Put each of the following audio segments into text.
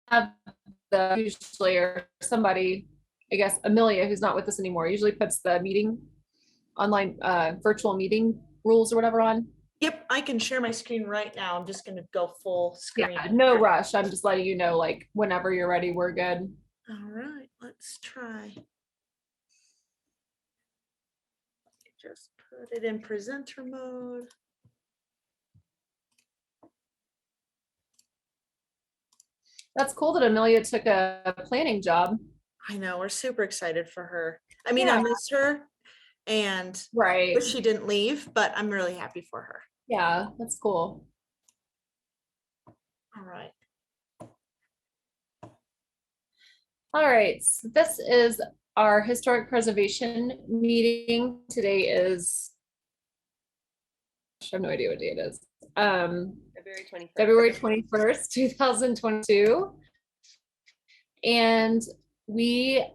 have the usually or somebody, I guess Amelia, who's not with us anymore, usually puts the meeting online, virtual meeting rules or whatever on. Yep, I can share my screen right now. I'm just gonna go full screen. Yeah, no rush. I'm just letting you know, like, whenever you're ready, we're good. All right, let's try. Just put it in presenter mode. That's cool that Amelia took a planning job. I know, we're super excited for her. I mean, Yeah. I miss her and Right. wish she didn't leave, but I'm really happy for her. Yeah, that's cool. All right. All right, so this is our historic preservation meeting. Today is, I have no idea what day it is. February 21st, 2022. And we,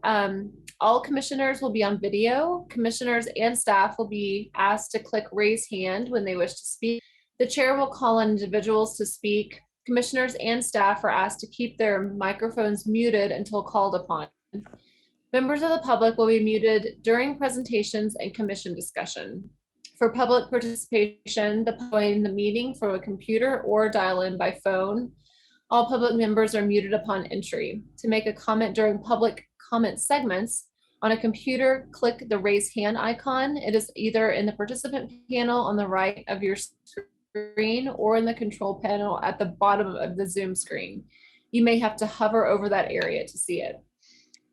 all commissioners will be on video. Commissioners and staff will be asked to click raise hand when they wish to speak. The chair will call on individuals to speak. Commissioners and staff are asked to keep their microphones muted until called upon. Members of the public will be muted during presentations and commission discussion. For public participation, join the meeting from a computer or dial in by phone. All public members are muted upon entry. To make a comment during public comment segments, on a computer, click the raise hand icon. It is either in the participant panel on the right of your screen or in the control panel at the bottom of the Zoom screen. You may have to hover over that area to see it.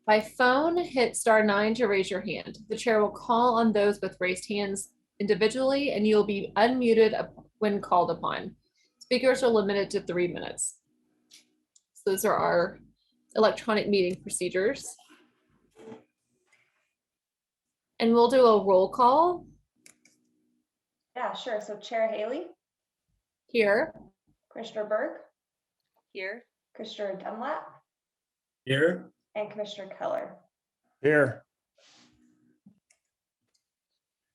By phone, hit *9 to raise your hand. The chair will call on those with raised hands individually, and you'll be unmuted when called upon. Speakers are limited to 3 minutes. So those are our electronic meeting procedures. And we'll do a roll call. Yeah, sure. So Chair Haley. Here. Commissioner Burke. Here. Commissioner Dunlap. Here. And Commissioner Keller. Here.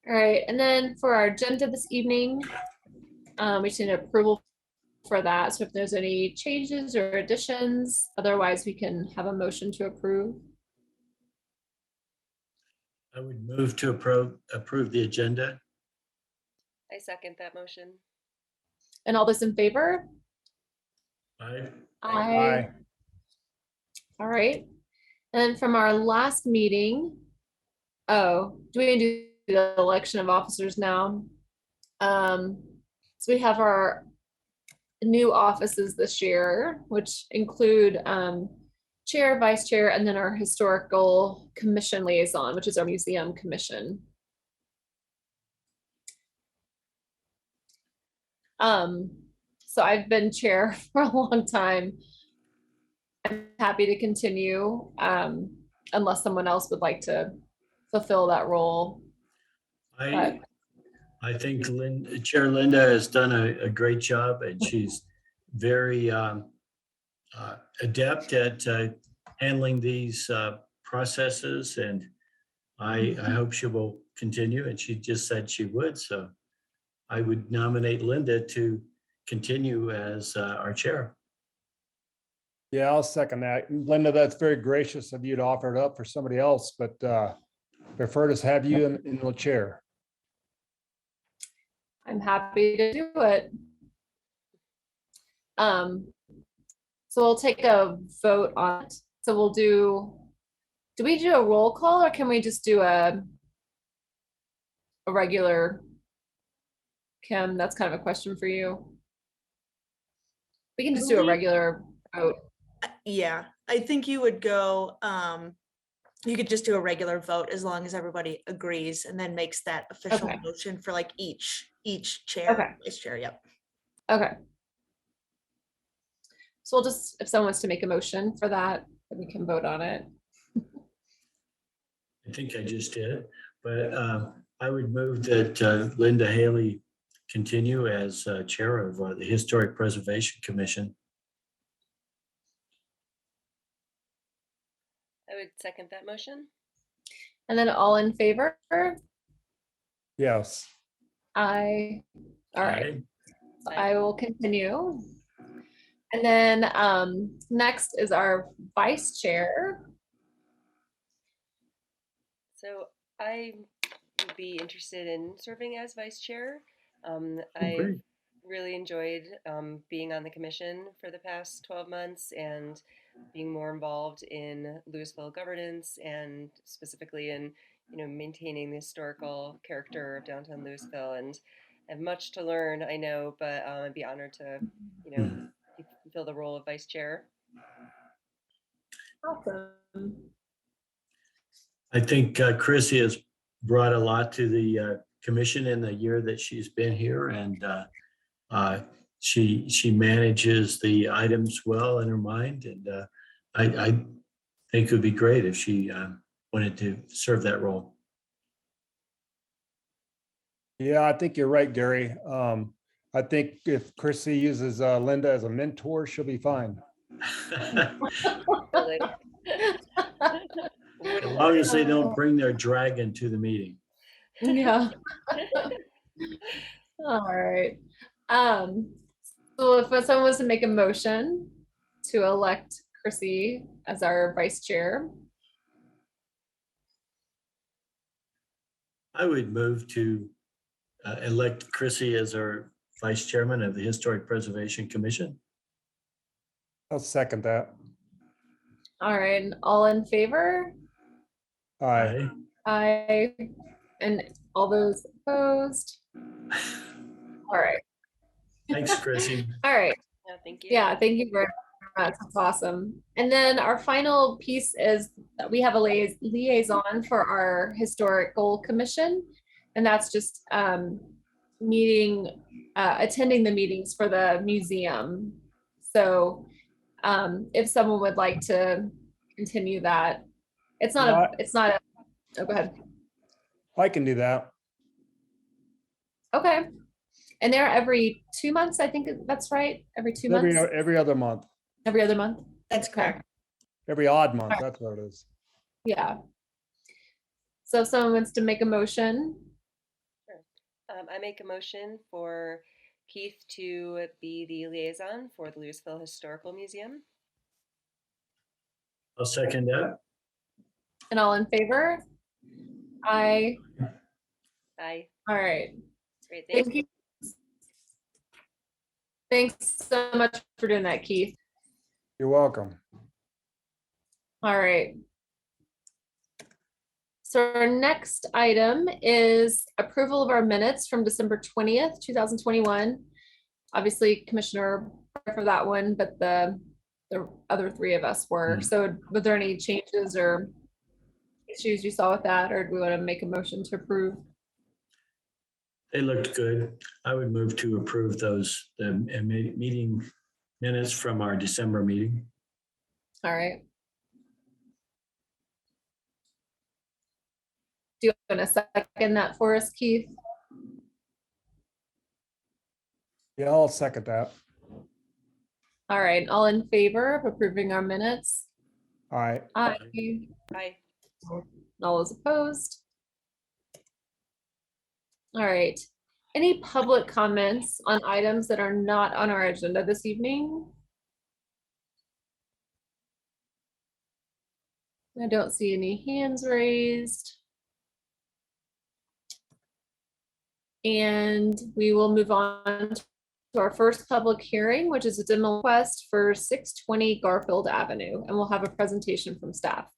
All right, and then for our agenda this evening, we just need approval for that. So if there's any changes or additions, otherwise we can have a motion to approve. I would move to approve the agenda. I second that motion. And all those in favor? Aye. Aye. All right. And then from our last meeting, do we do the election of officers now? So we have our new offices this year, which include chair, vice chair, and then our historical commission liaison, which is our museum commission. So I've been chair for a long time. I'm happy to continue unless someone else would like to fulfill that role. I think Chair Linda has done a great job, and she's very adept at handling these processes, and I hope she will continue, and she just said she would, so I would nominate Linda to continue as our chair. Yeah, I'll second that. Linda, that's very gracious of you to offer it up for somebody else, but prefer to have you in the chair. I'm happy to do it. So we'll take a vote on it. So we'll do we do a roll call, or can we just do a regular? Kim, that's kind of a question for you. We can just do a regular vote. Yeah, I think you would go, you could just do a regular vote as long as everybody agrees and then makes that official motion for like each chair, vice chair. Yep. Okay. So we'll just, if someone wants to make a motion for that, then we can vote on it. I think I just did, but I would move that Linda Haley continue as chair of the Historic Preservation Commission. I would second that motion. And then all in favor? Yes. All right. Aye. I will continue. And then next is our vice chair. So I would be interested in serving as vice chair. Oh, I've great. really enjoyed being on the commission for the past 12 months and being more involved in Lewisville governance and specifically in, maintaining the historical character of downtown Lewisville. And I have much to learn, I know, but I'd be honored to, Hmm. fill the role of vice chair. Awesome. I think Chrissy has brought a lot to the commission in the year that she's been here, and she manages the items well in her mind, and I think it would be great if she wanted to serve that role. Yeah, I think you're right, Gary. I think if Chrissy uses Linda as a mentor, she'll be fine. Really. As long as they don't bring their dragon to the meeting. Yeah. All right. So if someone was to make a motion to elect Chrissy as our vice chair, I would move to elect Chrissy as our vice chairman of the Historic Preservation Commission. I'll second that. all right, and all in favor? Aye. Aye. And all those opposed? All right. Thanks, Chrissy. All right. Yeah, thank you. Yeah, thank you very much. That's awesome. And then our final piece is that we have a liaison for our historical commission. And that's just attending the meetings for the museum. So if someone would like to continue that, it's not oh, go ahead. I can do that. Okay. And they're every 2 months, I think that's right. Every 2 months, Every other month, every other month. That's correct. every odd month. That's what it is. Yeah. So if someone wants to make a motion, I make a motion for Keith to be the liaison for the Lewisville Historical Museum. I'll second that. and all in favor? Aye. Aye. All right. Great, thank Thank you. Thanks so much for doing that, Keith. You're welcome. All right. So our next item is approval of our minutes from December 20th, 2021. Obviously, Commissioner for that one, but the other three of us were. So were there any changes or issues you saw with that, or do we want to make a motion to approve? They looked good. I would move to approve those meeting minutes from our December meeting. All right. Do you want to second that for us, Keith? Yeah, I'll second that. All right, all in favor of approving our minutes? All right. Aye. Aye. All those opposed? All right. Any public comments on items that are not on our agenda this evening? I don't see any hands raised. And we will move on to our first public hearing, which is a demo request for 620 Garfield Avenue, and we'll have a presentation from staff.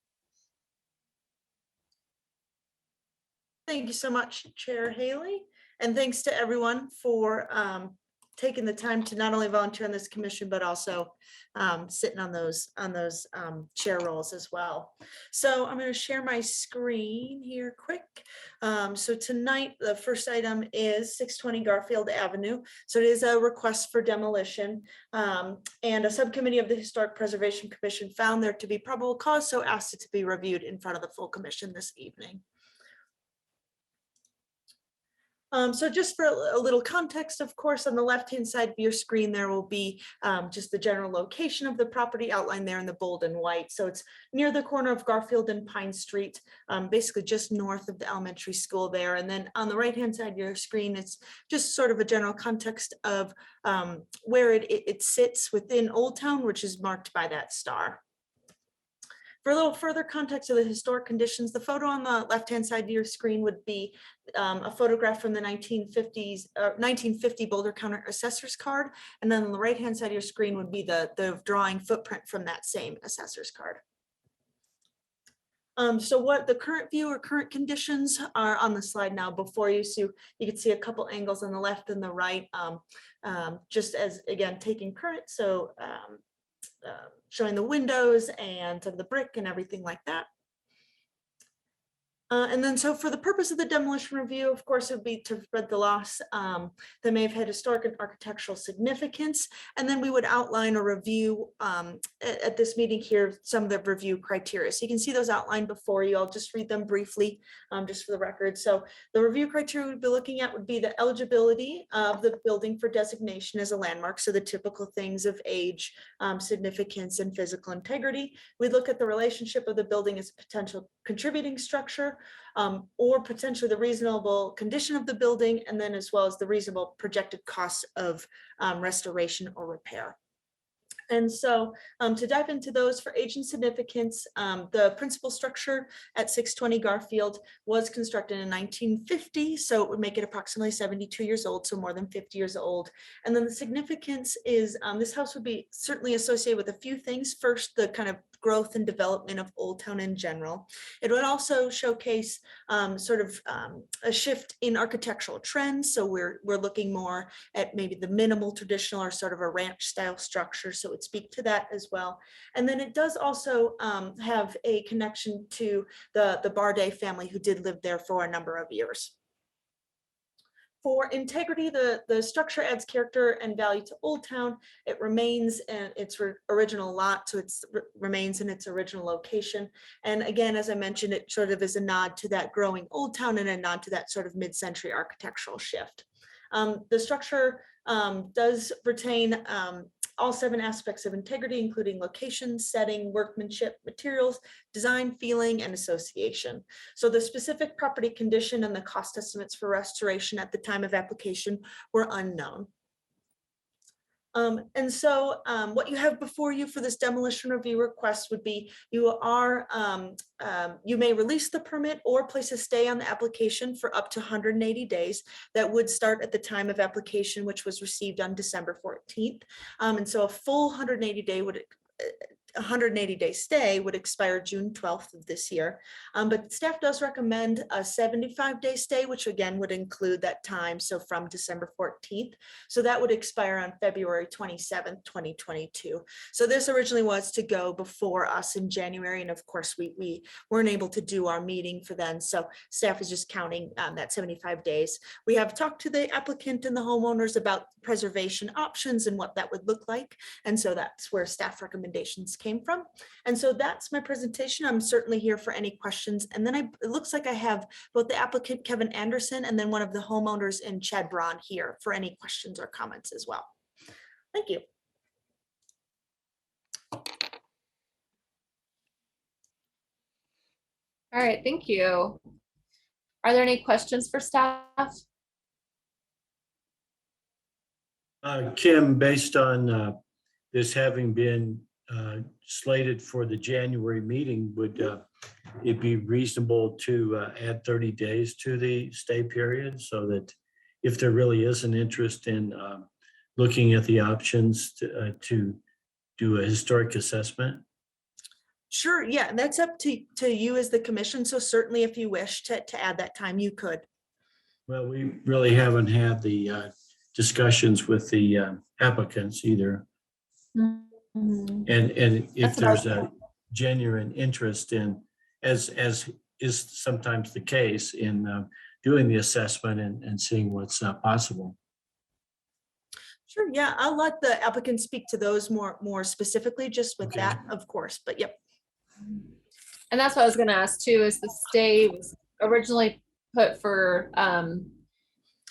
Thank you so much, Chair Haley. And thanks to everyone for taking the time to not only volunteer on this commission, but also sitting on those chair roles as well. So I'm going to share my screen here quick. So tonight, the first item is 620 Garfield Avenue. So it is a request for demolition. And a subcommittee of the Historic Preservation Commission found there to be probable cause, so asked it to be reviewed in front of the full commission this evening. So just for a little context, of course, on the left-hand side of your screen, there will be just the general location of the property outlined there in the bold and white. So it's near the corner of Garfield and Pine Street, basically just north of the elementary school there. And then on the right-hand side of your screen, it's just sort of a general context of where it sits within Old Town, which is marked by that star. For a little further context of the historic conditions, the photo on the left-hand side of your screen would be a photograph from the 1950 Boulder County Assessor's Card. And then on the right-hand side of your screen would be the drawing footprint from that same assessor's card. So what the current view or current conditions are on the slide now before you. So you can see a couple angles on the left and the right, just as, again, taking current. So showing the windows and the brick and everything like that. And then so for the purpose of the demolition review, of course, it would be to spread the loss that may have had historic and architectural significance. And then we would outline a review at this meeting here, some of the review criteria. So you can see those outlined before you. I'll just read them briefly, just for the record. So the review criteria we'd be looking at would be the eligibility of the building for designation as a landmark. So the typical things of age, significance, and physical integrity. We'd look at the relationship of the building as a potential contributing structure, or potentially the reasonable condition of the building, and then as well as the reasonable projected cost of restoration or repair. And so to dive into those, for age and significance, the principal structure at 620 Garfield was constructed in 1950, so it would make it approximately 72 years old, so more than 50 years old. And then the significance is this house would be certainly associated with a few things. First, the kind of growth and development of Old Town in general. It would also showcase sort of a shift in architectural trends. So we're looking more at maybe the minimal traditional or sort of a ranch style structure. So it would speak to that as well. And then it does also have a connection to the Barday family who did live there for a number of years. For integrity, the structure adds character and value to Old Town. It remains in its original lot, so it remains in its original location. And again, as I mentioned, it sort of is a nod to that growing Old Town and a nod to that sort of mid-century architectural shift. The structure does retain all 7 aspects of integrity, including location, setting, workmanship, materials, design, feeling, and association. So the specific property condition and the cost estimates for restoration at the time of application were unknown. And so what you have before you for this demolition review request would be you may release the permit or place a stay on the application for up to 180 days. That would start at the time of application, which was received on December 14th. And so a full 180-day stay would expire June 12th of this year. But staff does recommend a 75-day stay, which again would include that time. So from December 14th. So that would expire on February 27th, 2022. So this originally was to go before us in January. And of course, we weren't able to do our meeting for then. So staff is just counting that 75 days. We have talked to the applicant and the homeowners about preservation options and what that would look like. And so that's where staff recommendations came from. And so that's my presentation. I'm certainly here for any questions. And then it looks like I have both the applicant, Kevin Anderson, and then one of the homeowners in Chad Braun here for any questions or comments as well. Thank you. All right, thank you. Are there any questions for staff? Kim, based on this having been slated for the January meeting, would it be reasonable to add 30 days to the stay period so that if there really is an interest in looking at the options to do a historic assessment? Sure, yeah, that's up to you as the commission. So certainly if you wish to add that time, you could. Well, we really haven't had the discussions with the applicants either. Mhm. And if That's there's about a genuine interest in, as is sometimes the case, in doing the assessment and seeing what's possible. Sure, yeah, I'll let the applicant speak to those more specifically just with Okay. that, of course, but yep. And that's what I was gonna ask too, is the stay was originally put for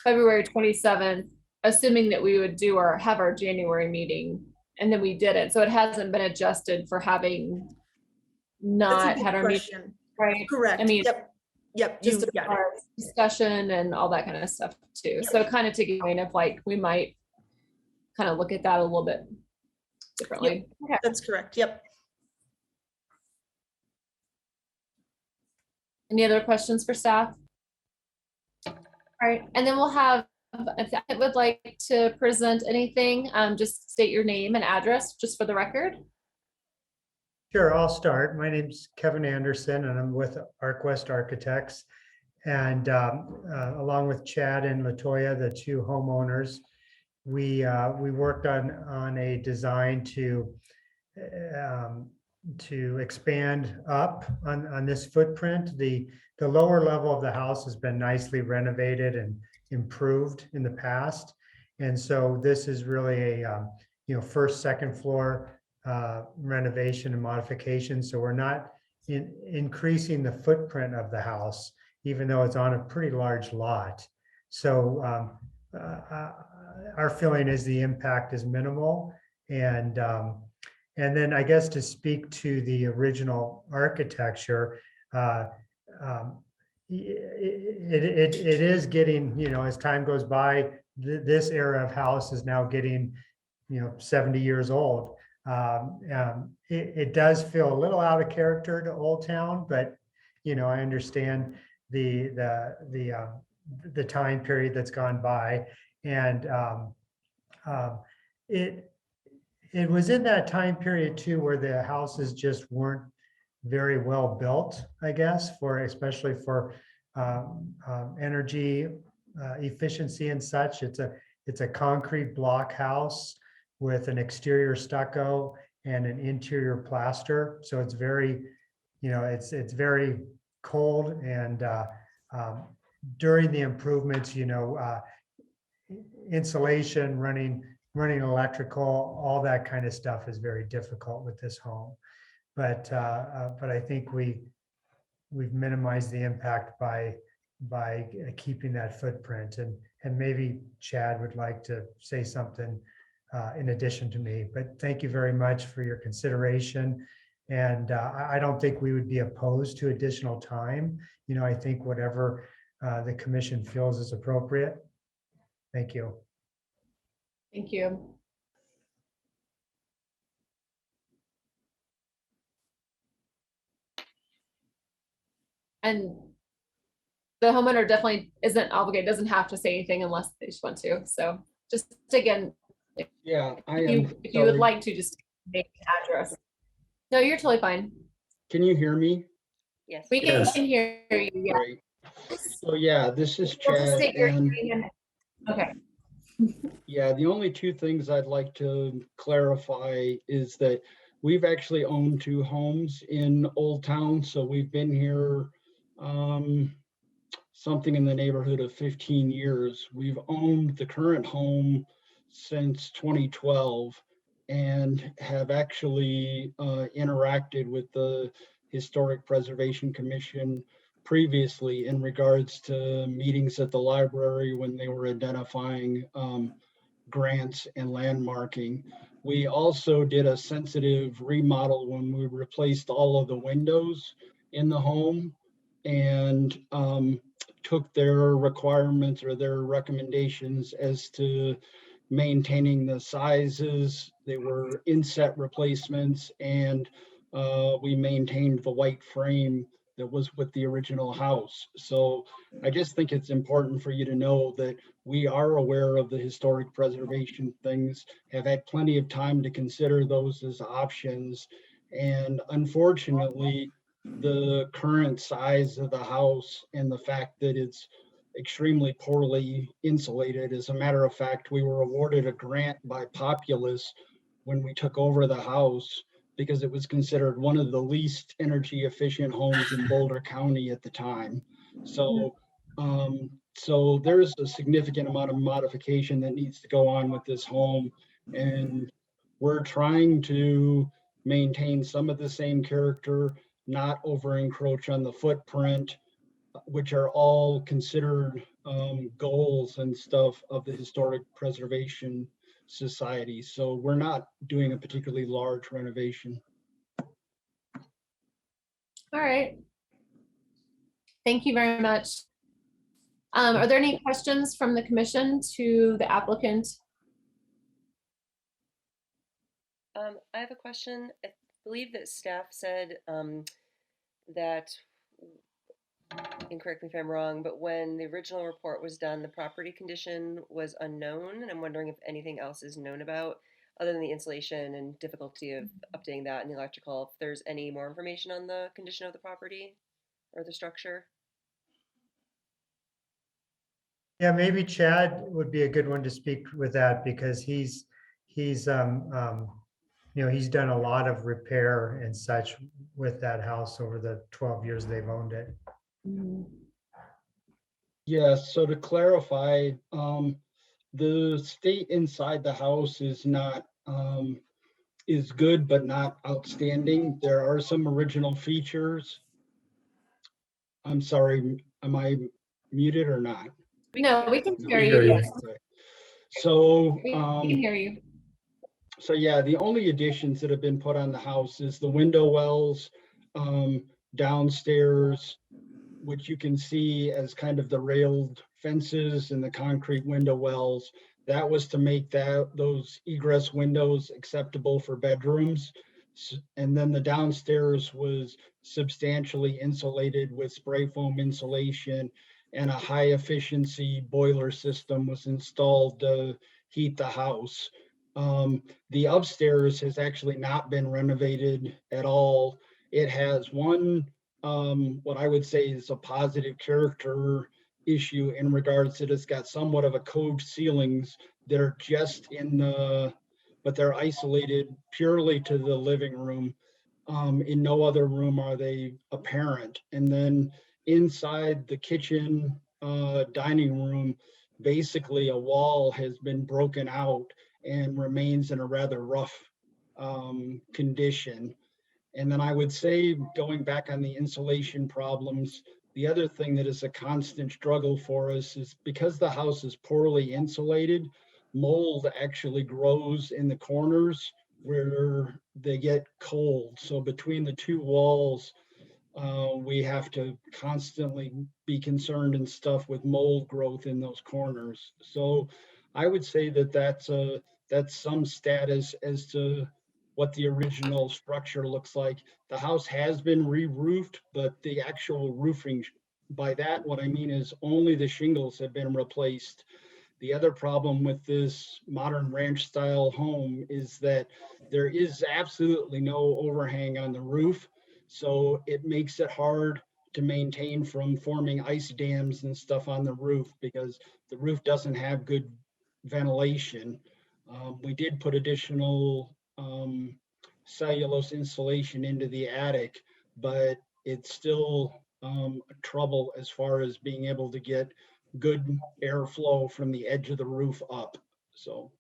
February 27th, assuming that we would have our January meeting, and then we didn't. So it hasn't been adjusted for having That's a not good had our meeting, question. right? Correct. I mean, Yep, you just as got it. far as discussion and all that kind of stuff too. So kind of to get point of like, we might kind of look at that a little bit differently. Okay. That's correct. Yep. Any other questions for staff? All right, and then we'll have, if I would like to present anything, just state your name and address just for the record. Sure, I'll start. My name's Kevin Anderson and I'm with ArcWest Architects. And along with Chad and Latoya, the two homeowners, we worked on a design to expand up on this footprint. The lower level of the house has been nicely renovated and improved in the past. And so this is really a first, second floor renovation and modification. So we're not increasing the footprint of the house, even though it's on a pretty large lot. So our feeling is the impact is minimal. And then I guess to speak to the original architecture, it is getting, as time goes by, this era of house is now getting, 70 years old. It does feel a little out of character to Old Town, but I understand the time period that's gone by, and it was in that time period too where the houses just weren't very well built, I guess, especially for energy efficiency and such. It's a concrete block house with an exterior stucco and an interior plaster. So it's very, it's very cold. And during the improvements, insulation, running electrical, all that kind of stuff is very difficult with this home. But I think we've minimized the impact by keeping that footprint. And maybe Chad would like to say something in addition to me, but thank you very much for your consideration. And I don't think we would be opposed to additional time. I think whatever the commission feels is appropriate. Thank you. Thank you. And the homeowner definitely isn't obligated, doesn't have to say anything unless they just want to. So just again, Yeah, if you would like to just make an address. No, you're totally fine. Can you hear me? Yes. We can Yes. hear you. Yeah. Great. So yeah, this is We'll just Chad, state your and name and- Okay. yeah, the only two things I'd like to clarify is that we've actually owned two homes in Old Town, so we've been here something in the neighborhood of 15 years. We've owned the current home since 2012 and have actually interacted with the Historic Preservation Commission previously in regards to meetings at the library when they were identifying grants and landmarking. We also did a sensitive remodel when we replaced all of the windows in the home and took their requirements or their recommendations as to maintaining the sizes. They were inset replacements, and we maintained the white frame that was with the original house. So I just think it's important for you to know that we are aware of the historic preservation things, have had plenty of time to consider those as options. And unfortunately, the current size of the house and the fact that it's extremely poorly insulated. As a matter of fact, we were awarded a grant by Populous when we took over the house because it was considered one of the least energy efficient homes in Boulder County at the time. So, so there's a significant amount of modification that needs to go on with this home. And we're trying to maintain some of the same character, not over encroach on the footprint, which are all considered goals and stuff of the Historic Preservation Society. So we're not doing a particularly large renovation. All right. Thank you very much. Are there any questions from the commission to the applicant? I have a question. I believe that staff said that, and correct me if I'm wrong, but when the original report was done, the property condition was unknown, and I'm wondering if anything else is known about, other than the insulation and difficulty of updating that and the electrical, if there's any more information on the condition of the property or the structure. Yeah, maybe Chad would be a good one to speak with that because he's you know, he's done a lot of repair and such with that house over the 12 years they've owned it. Yes, so to clarify, the state inside the house is not, is good, but not outstanding. There are some original features. I'm sorry, am I muted or not? No, we can hear hear you. you. Yes, Okay. So, we can hear you. so yeah, the only additions that have been put on the house is the window wells downstairs, which you can see as kind of the railed fences and the concrete window wells. That was to make those egress windows acceptable for bedrooms. And then the downstairs was substantially insulated with spray foam insulation, and a high efficiency boiler system was installed to heat the house. The upstairs has actually not been renovated at all. It has one, what I would say is a positive character issue in regards that it's got somewhat of a coved ceilings that are just in the, but they're isolated purely to the living room. In no other room are they apparent. And then inside the kitchen, dining room, basically a wall has been broken out and remains in a rather rough condition. And then I would say, going back on the insulation problems, the other thing that is a constant struggle for us is because the house is poorly insulated, mold actually grows in the corners where they get cold. So between the two walls, we have to constantly be concerned and stuff with mold growth in those corners. So I would say that that's some status as to what the original structure looks like. The house has been re-roofed, but the actual roofing, by that, what I mean is only the shingles have been replaced. The other problem with this modern ranch style home is that there is absolutely no overhang on the roof. So it makes it hard to maintain from forming ice dams and stuff on the roof because the roof doesn't have good ventilation. We did put additional cellulose insulation into the attic, but it's still trouble as far as being able to get good airflow from the edge of the roof up. So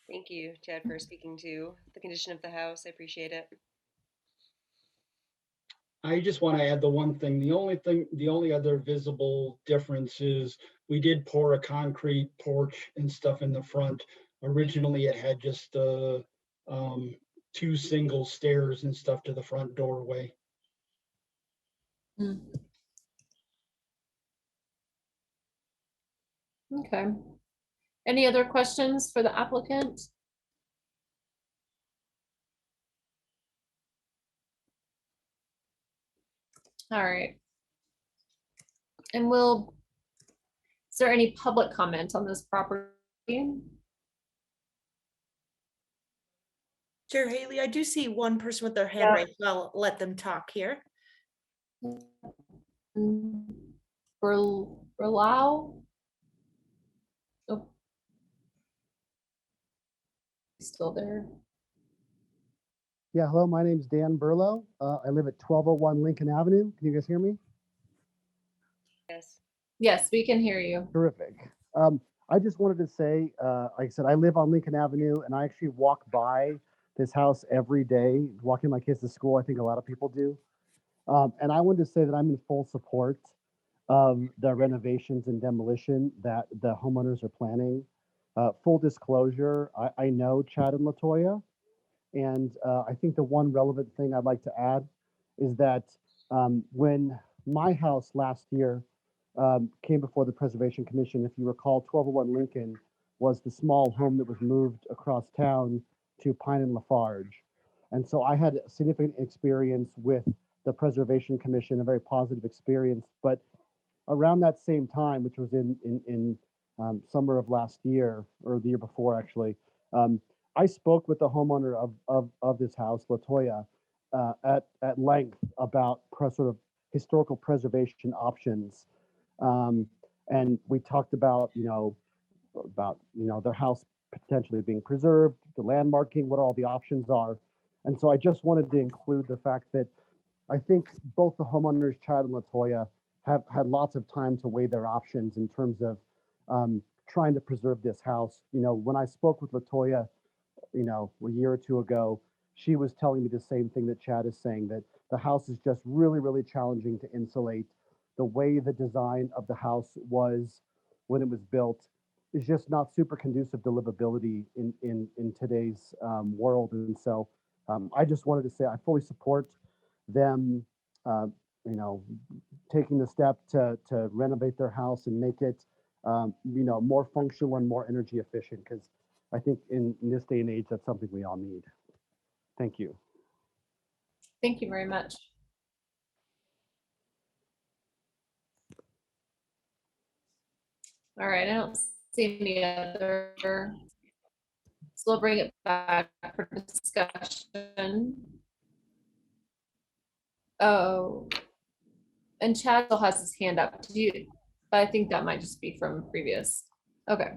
Thank you, Chad, for speaking to the condition of the house. I appreciate it. I just want to add the one thing, the only other visible difference is we did pour a concrete porch and stuff in the front. Originally, it had just two single stairs and stuff to the front doorway. Okay. Any other questions for the applicant? All right. And is there any public comment on this property? Chair Haley, I do see one person with their hand raised. I'll let them talk here. Berlau? Oh. Still there. Yeah, hello, my name's Dan Burlow. I live at 1201 Lincoln Avenue. Can you guys hear me? Yes. Yes, we can hear you. Terrific. I just wanted to say, like I said, I live on Lincoln Avenue and I actually walk by this house every day, walking my kids to school. I think a lot of people do. And I wanted to say that I'm in full support of the renovations and demolition that the homeowners are planning. Full disclosure, I know Chad and Latoya, and I think the one relevant thing I'd like to add is that when my house last year came before the Preservation Commission, if you recall, 1201 Lincoln was the small home that was moved across town to Pine and Lafarge. And so I had significant experience with the Preservation Commission, a very positive experience. But around that same time, which was in summer of last year or the year before, actually, I spoke with the homeowner of this house, Latoya, at length about sort of historical preservation options, and we talked about their house potentially being preserved, the landmarking, what all the options are, and so I just wanted to include the fact that I think both the homeowners, Chad and Latoya, have had lots of time to weigh their options in terms of trying to preserve this house. When I spoke with Latoya, a year or two ago, she was telling me the same thing that Chad is saying, that the house is just really, really challenging to insulate. The way the design of the house was when it was built is just not super conducive to livability in today's world. And so I just wanted to say I fully support them, taking the step to renovate their house and make it, more functional and more energy efficient, because I think in this day and age, that's something we all need. Thank you. Thank you very much. All right, I don't see any other, so we'll bring it back for discussion. Oh, and Chad still has his hand up. But I think that might just be from previous. Okay.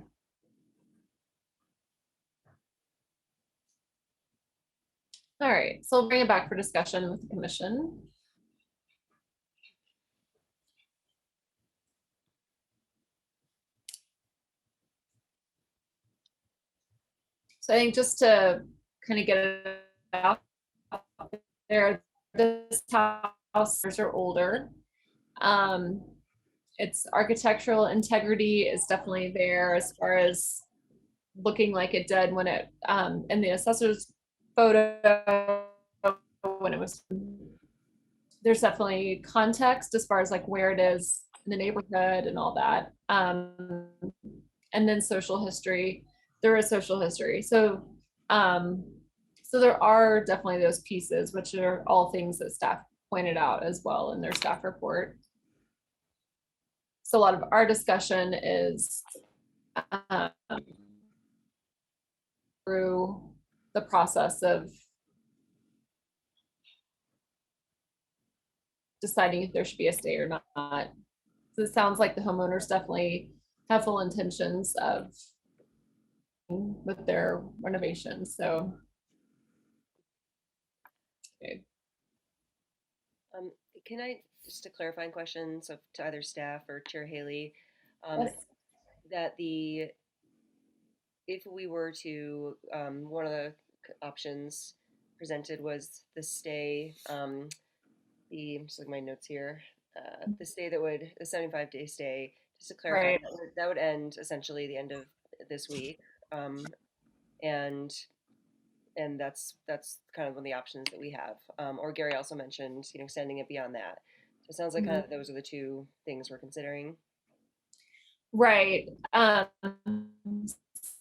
All right, so we'll bring it back for discussion with the commission. So I think just to kind of get it out there, this house are older. Its architectural integrity is definitely there as far as looking like it did when it in the assessor's photo when it was. There's definitely context as far as like where it is in the neighborhood and all that, and then social history. There is social history, so there are definitely those pieces, which are all things that staff pointed out as well in their staff report. So a lot of our discussion is through the process of deciding if there should be a stay or not. So it sounds like the homeowners definitely have full intentions of with their renovations. So okay. Can I just a clarifying question, so to either staff or Chair Haley, Yes. that if we were to, one of the options presented was the stay, I'm just looking at my notes here, the 75-day stay, just to clarify, Right. that would end essentially the end of this week, and that's kind of one of the options that we have. Or Gary also mentioned, extending it beyond that. So it sounds like kind of those are the two things we're considering. Right.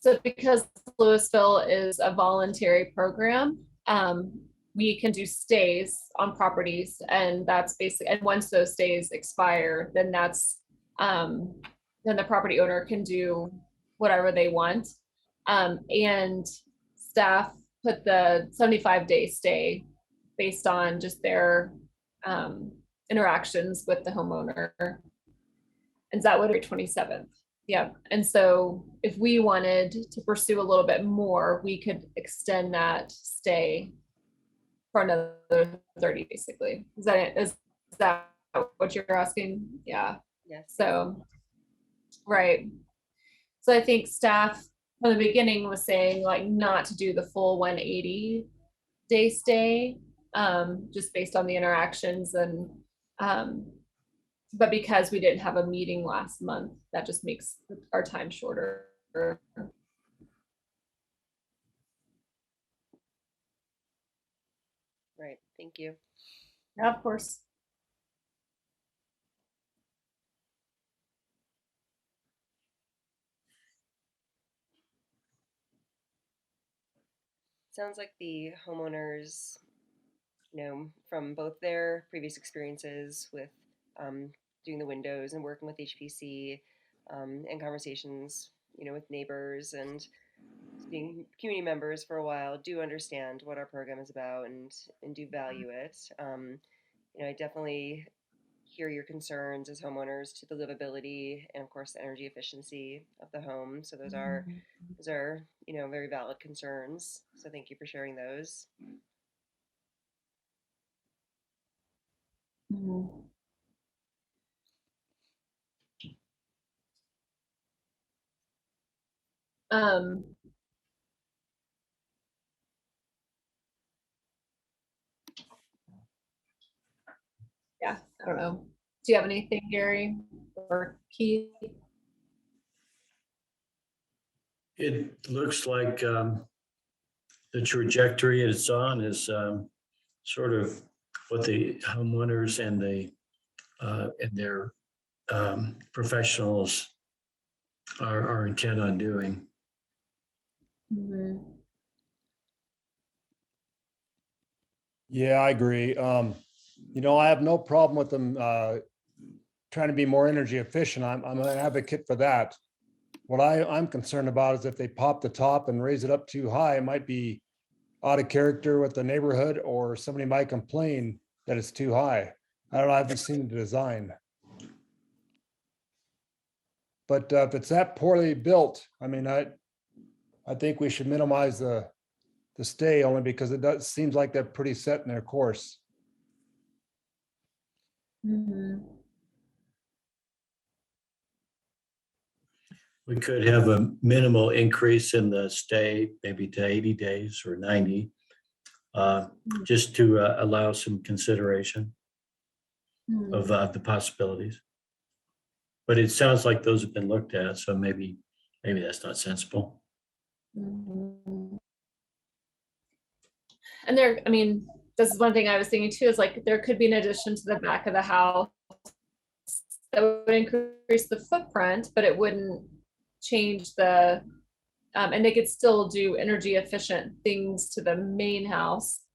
So because Lewisville is a voluntary program, we can do stays on properties, and that's basically, and once those stays expire, then that's then the property owner can do whatever they want. And staff put the 75-day stay based on just their interactions with the homeowner. And that would be 27th. Yeah. And so if we wanted to pursue a little bit more, we could extend that stay for another 30, basically. Is that what you're asking? Yeah. Yes. So, right. So I think staff from the beginning was saying like not to do the full 180-day stay, just based on the interactions and, but because we didn't have a meeting last month, that just makes our time shorter. Right, thank you. Yeah, of course. Sounds like the homeowners, from both their previous experiences with doing the windows and working with HPC, and conversations, with neighbors and being community members for a while, do understand what our program is about and do value it. I definitely hear your concerns as homeowners to the livability and of course the energy efficiency of the home. So those are very valid concerns. So thank you for sharing those. Mhm. Um, yeah, I don't know. Do you have anything, Gary or Keith? It looks like the trajectory it's on is sort of what the homeowners and their professionals are intent on doing. Mhm. Yeah, I agree. I have no problem with them trying to be more energy efficient. I'm an advocate for that. What I'm concerned about is if they pop the top and raise it up too high, it might be out of character with the neighborhood, or somebody might complain that it's too high. I don't know, I haven't seen the design. But if it's that poorly built, I mean, I think we should minimize the stay, only because seems like they're pretty set in their course. Mhm. We could have a minimal increase in the stay, maybe to 80 days or 90, just to allow some consideration of the possibilities. But it sounds like those have been looked at, so maybe that's not sensible. Mhm. And this is one thing I was thinking too, is like there could be an addition to the back of the house that would increase the footprint, but it wouldn't change and they could still do energy efficient things to the main house.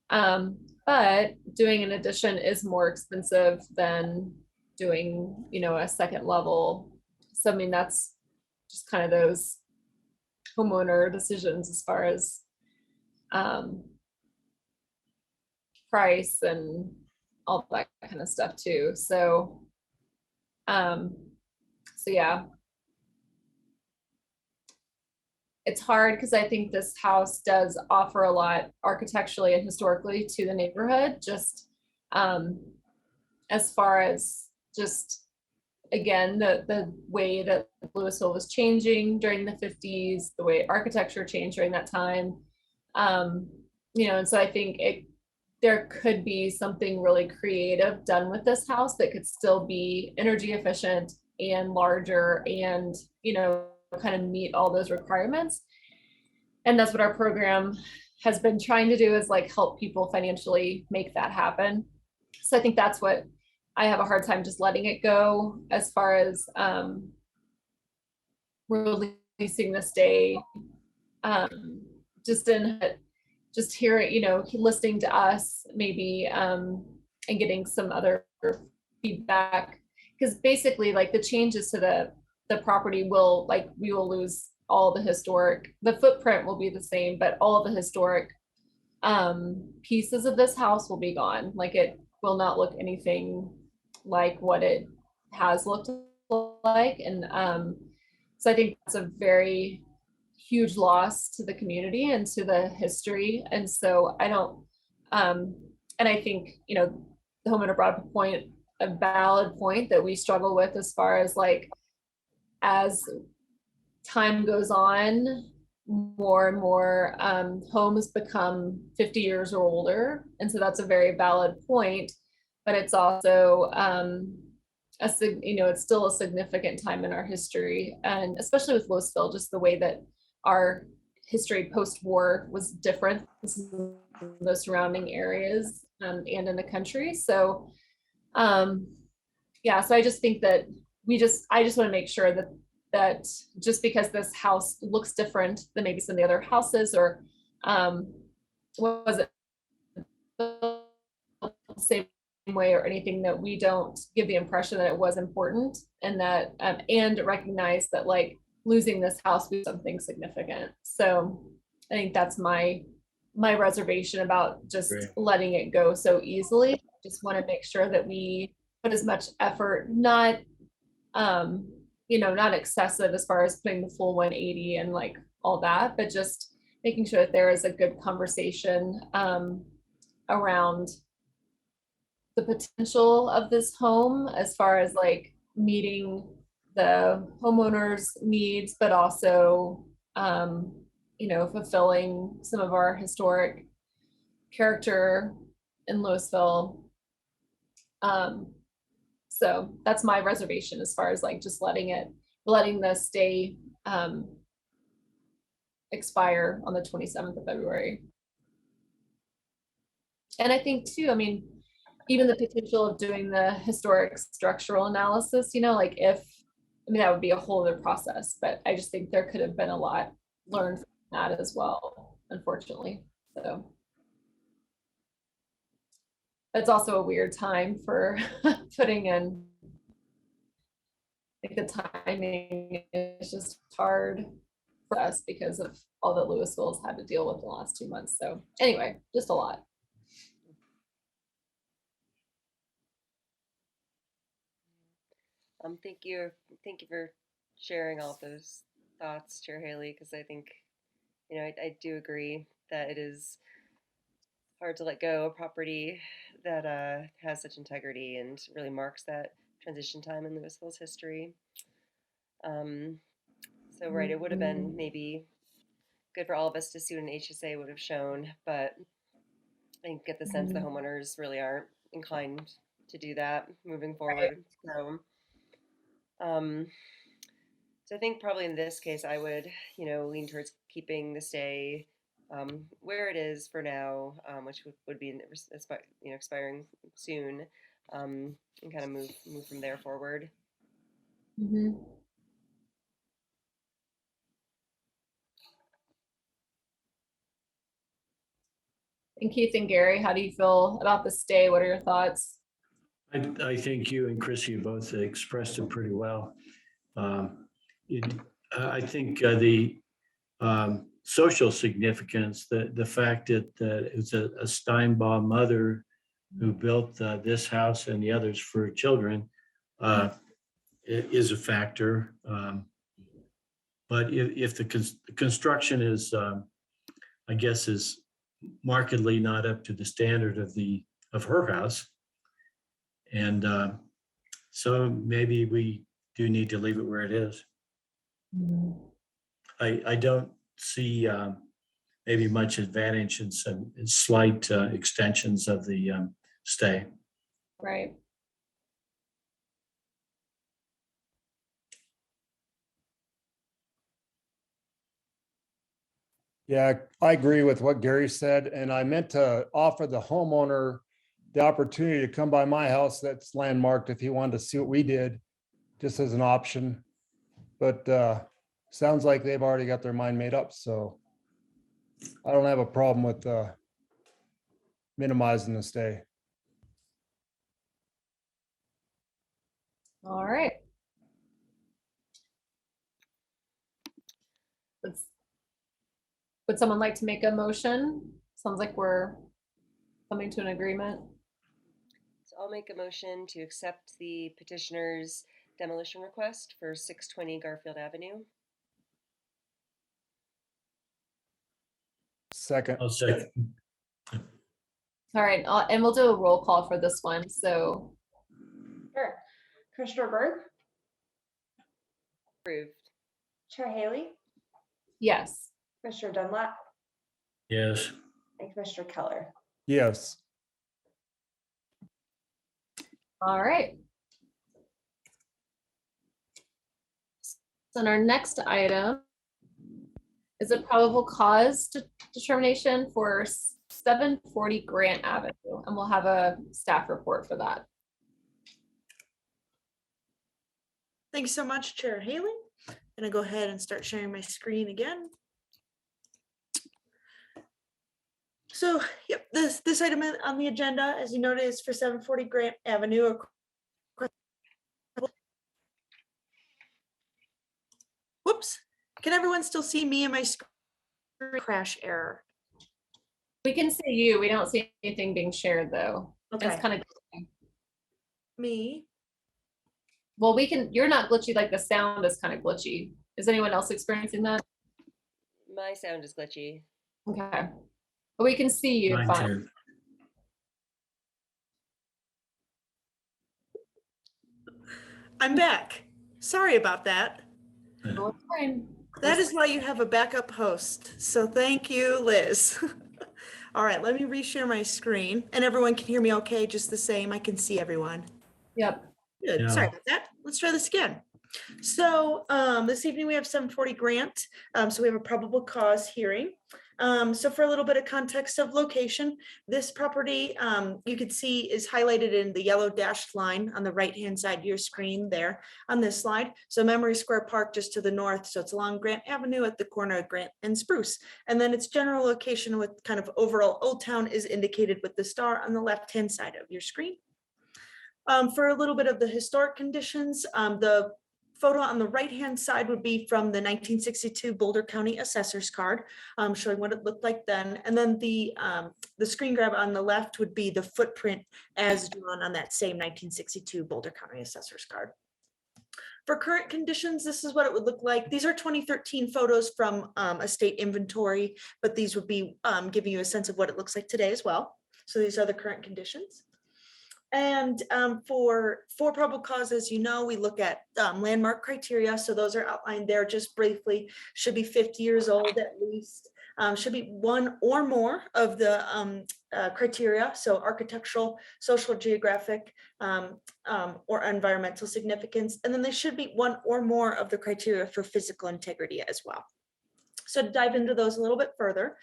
But doing an addition is more expensive than doing, a second level. So, that's just kind of those homeowner decisions as far as price and all that kind of stuff too. So yeah, it's hard because I think this house does offer a lot architecturally and historically to the neighborhood, just as far as just, again, the way that Lewisville was changing during the 50s, the way architecture changed during that time. And so I think there could be something really creative done with this house that could still be energy efficient and larger and, kind of meet all those requirements. And that's what our program has been trying to do, is like help people financially make that happen. So I think that's what I have a hard time just letting it go, as far as releasing this day, just hearing, listening to us maybe, and getting some other feedback, because basically like the changes to the property will, like, we will lose all the footprint will be the same, but all the historic pieces of this house will be gone. Like, it will not look anything like what it has looked like. And so I think that's a very huge loss to the community and to the history. And so I don't, and I think, the homeowner brought up a valid point that we struggle with, as far as like, as time goes on, more and more homes become 50 years or older. And so that's a very valid point, but it's also it's still a significant time in our history, and especially with Lewisville, just the way that our history post-war was different than the surrounding areas and in the country. So yeah, so I just think that I just want to make sure that just because this house looks different than maybe some of the other houses, or was it the same way or anything, that we don't give the impression that it was important, and that and recognize that like losing this house was something significant. So I think that's my reservation about just Great. letting it go so easily. Just want to make sure that we put as much effort, not not excessive as far as putting the full 180 and like all that, but just making sure that there is a good conversation around the potential of this home as far as like meeting the homeowner's needs, but also fulfilling some of our historic character in Lewisville. So that's my reservation as far as like just letting the stay expire on the 27th of February. And I think too, I mean, even the potential of doing the historic structural analysis, like that would be a whole other process, but I just think there could have been a lot learned from that as well, unfortunately. So it's also a weird time for putting in, like, the timing is just hard for us because of all that Lewisville's had to deal with in the last 2 months. So anyway, just a lot. Thank you for sharing all those thoughts, Chair Haley, because I think, I do agree that it is hard to let go a property that has such integrity and really marks that transition time in Lewisville's history. So right, it would have been maybe good for all of us to see what an HSA would have shown, but I get the sense the homeowners really aren't inclined to do that moving forward. Right. So I think probably in this case, I would, lean towards keeping the stay where it is for now, which would be expiring soon, and kind of move from there forward. Mm-hmm. And Keith and Gary, how do you feel about the stay? What are your thoughts? I think you and Chrissy both expressed it pretty well. I think the social significance, the fact that it's a Steinbaugh mother who built this house and the others for children is a factor. But if the construction is, I guess, is markedly not up to the standard of her house, and so maybe we do need to leave it where it is. Mm-hmm. I don't see maybe much advantage in some slight extensions of the stay. Right. Yeah, I agree with what Gary said, and I meant to offer the homeowner the opportunity to come by my house that's landmarked if he wanted to see what we did, just as an option. But sounds like they've already got their mind made up, so I don't have a problem with minimizing the stay. All right. Would someone like to make a motion? Sounds like we're coming to an agreement. So I'll make a motion to accept the petitioner's demolition request for 620 Garfield Avenue. Second. I'll second. All right, and we'll do a roll call for this one. So, Sure. Commissioner Berg, Approved. Chair Haley, Yes. Commissioner Dunlap, Yes. and Commissioner Keller. Yes. All right. So our next item is a probable cause determination for 740 Grant Avenue, and we'll have a staff report for that. Thanks so much, Chair Haley. I'm gonna go ahead and start sharing my screen again. So, yep, this item on the agenda, as you noted, is for 740 Grant Avenue. Whoops, can everyone still see me and my screen? Crash error? We can see you. We don't see anything being shared though. Okay, It's kind of, me. well, you're not glitchy, like the sound is kind of glitchy. Is anyone else experiencing that? My sound is glitchy. Okay. But we can see you Mine fine. too. I'm back. Sorry about that. Oh, it's fine. That is why you have a backup host. So thank you, Liz. All right, let me reshare my screen and everyone can hear me okay, just the same. I can see everyone. Yep. Good, Yeah. sorry about that. Let's try this again. So this evening we have 740 Grant. So we have a probable cause hearing. So for a little bit of context of location, this property you can see is highlighted in the yellow dashed line on the right-hand side of your screen there on this slide. So Memory Square Park just to the north. So it's along Grant Avenue at the corner of Grant and Spruce. And then its general location with kind of overall Old Town is indicated with the star on the left-hand side of your screen. For a little bit of the historic conditions, the photo on the right-hand side would be from the 1962 Boulder County Assessor's Card, showing what it looked like then. And then the screen grab on the left would be the footprint as drawn on that same 1962 Boulder County Assessor's Card. For current conditions, this is what it would look like. These are 2013 photos from a state inventory, but these would be giving you a sense of what it looks like today as well. So these are the current conditions. And for probable causes, you know, we look at landmark criteria. So those are outlined there just briefly. Should be 50 years old at least. Should be one or more of the criteria. So architectural, social, geographic, or environmental significance. And then they should be one or more of the criteria for physical integrity as well. So to dive into those a little bit further,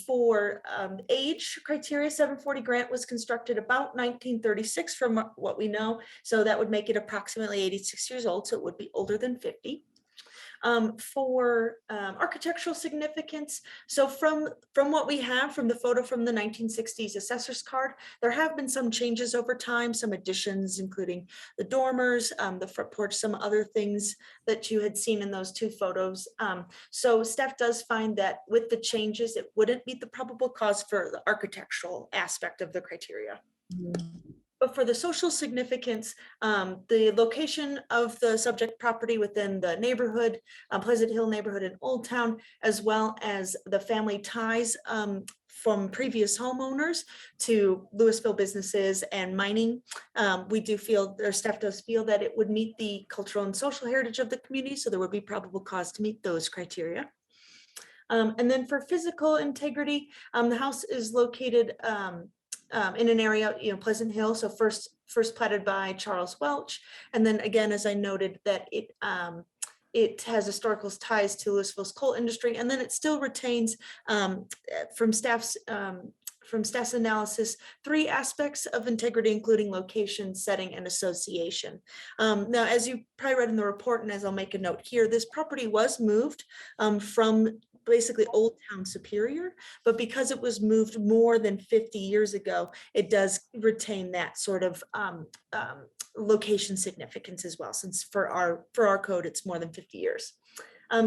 for age criteria, 740 Grant was constructed about 1936 from what we know. So that would make it approximately 86 years old. So it would be older than 50. For architectural significance, so from what we have from the photo from the 1960s assessor's card, there have been some changes over time, some additions, including the dormers, the front porch, some other things that you had seen in those two photos. So staff does find that with the changes, it wouldn't meet the probable cause for the architectural aspect of the criteria. But for the social significance, the location of the subject property within the neighborhood, Pleasant Hill neighborhood in Old Town, as well as the family ties from previous homeowners to Lewisville businesses and mining, we do feel, or staff does feel that it would meet the cultural and social heritage of the community, so there would be probable cause to meet those criteria. And then for physical integrity, the house is located in an area, you know, Pleasant Hill. So first platted by Charles Welch. And then again, as I noted, that it has historical ties to Lewisville's coal industry. And then it still retains from staff's analysis, 3 aspects of integrity, including location, setting, and association. Now, as you probably read in the report, and as I'll make a note here, this property was moved from basically Old Town Superior, but because it was moved more than 50 years ago, it does retain that sort of location significance as well, since for our code, it's more than 50 years.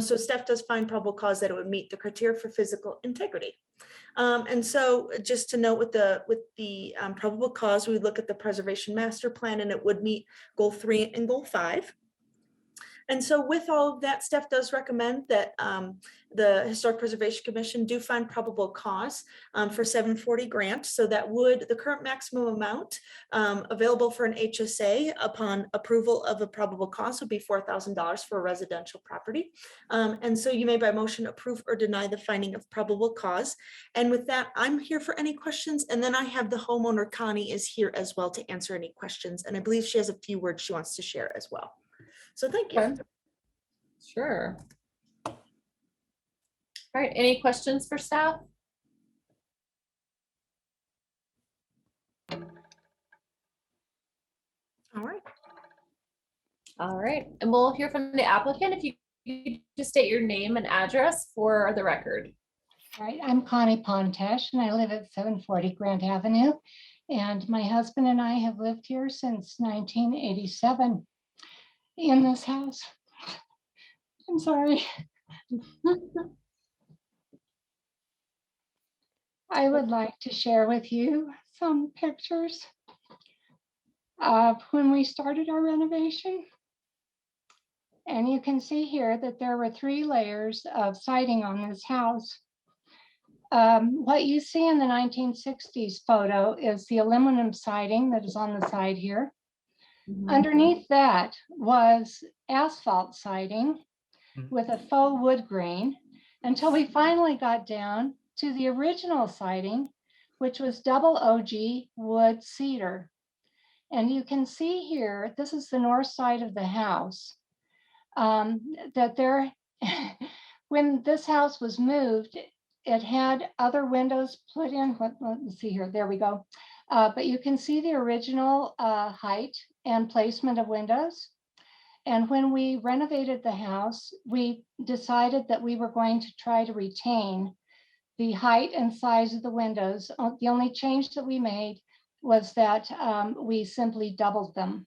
So staff does find probable cause that it would meet the criteria for physical integrity. And so just to note with the probable cause, we would look at the preservation master plan and it would meet goal 3 and goal 5. And so with all of that, staff does recommend that the Historic Preservation Commission do find probable cause for 740 grant. So that would, the current maximum amount available for an HSA upon approval of a probable cause would be $4,000 for a residential property. And so you may by motion approve or deny the finding of probable cause. And with that, I'm here for any questions. And then I have the homeowner, Connie, is here as well to answer any questions. And I believe she has a few words she wants to share as well. So thank you. Okay. Sure. All right, any questions for staff? All right. All right, and we'll hear from the applicant if you could just state your name and address for the record. Right, I'm Connie Pontesh and I live at 740 Grant Avenue. And my husband and I have lived here since 1987 in this house. I'm sorry. I would like to share with you some pictures of when we started our renovation. And you can see here that there were 3 layers of siding on this house. What you see in the 1960s photo is the aluminum siding that is on the side here. Underneath that was asphalt siding with a faux wood grain until we finally got down to the original siding, which was double OG wood cedar. And you can see here, this is the north side of the house, that there, when this house was moved, it had other windows put in. Let's see here, there we go. But you can see the original height and placement of windows. And when we renovated the house, we decided that we were going to try to retain the height and size of the windows. The only change that we made was that we simply doubled them,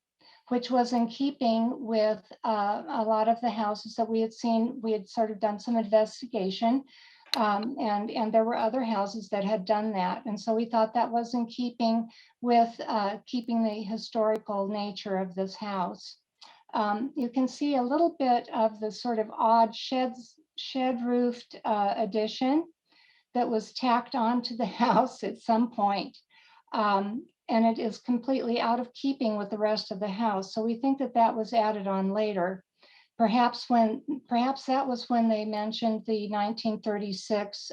which was in keeping with a lot of the houses that we had seen. We had sort of done some investigation, and there were other houses that had done that. And so we thought that was in keeping with keeping the historical nature of this house. You can see a little bit of the sort of odd shed roofed addition that was tacked onto the house at some point. And it is completely out of keeping with the rest of the house. So we think that that was added on later. Perhaps that was when they mentioned the 1936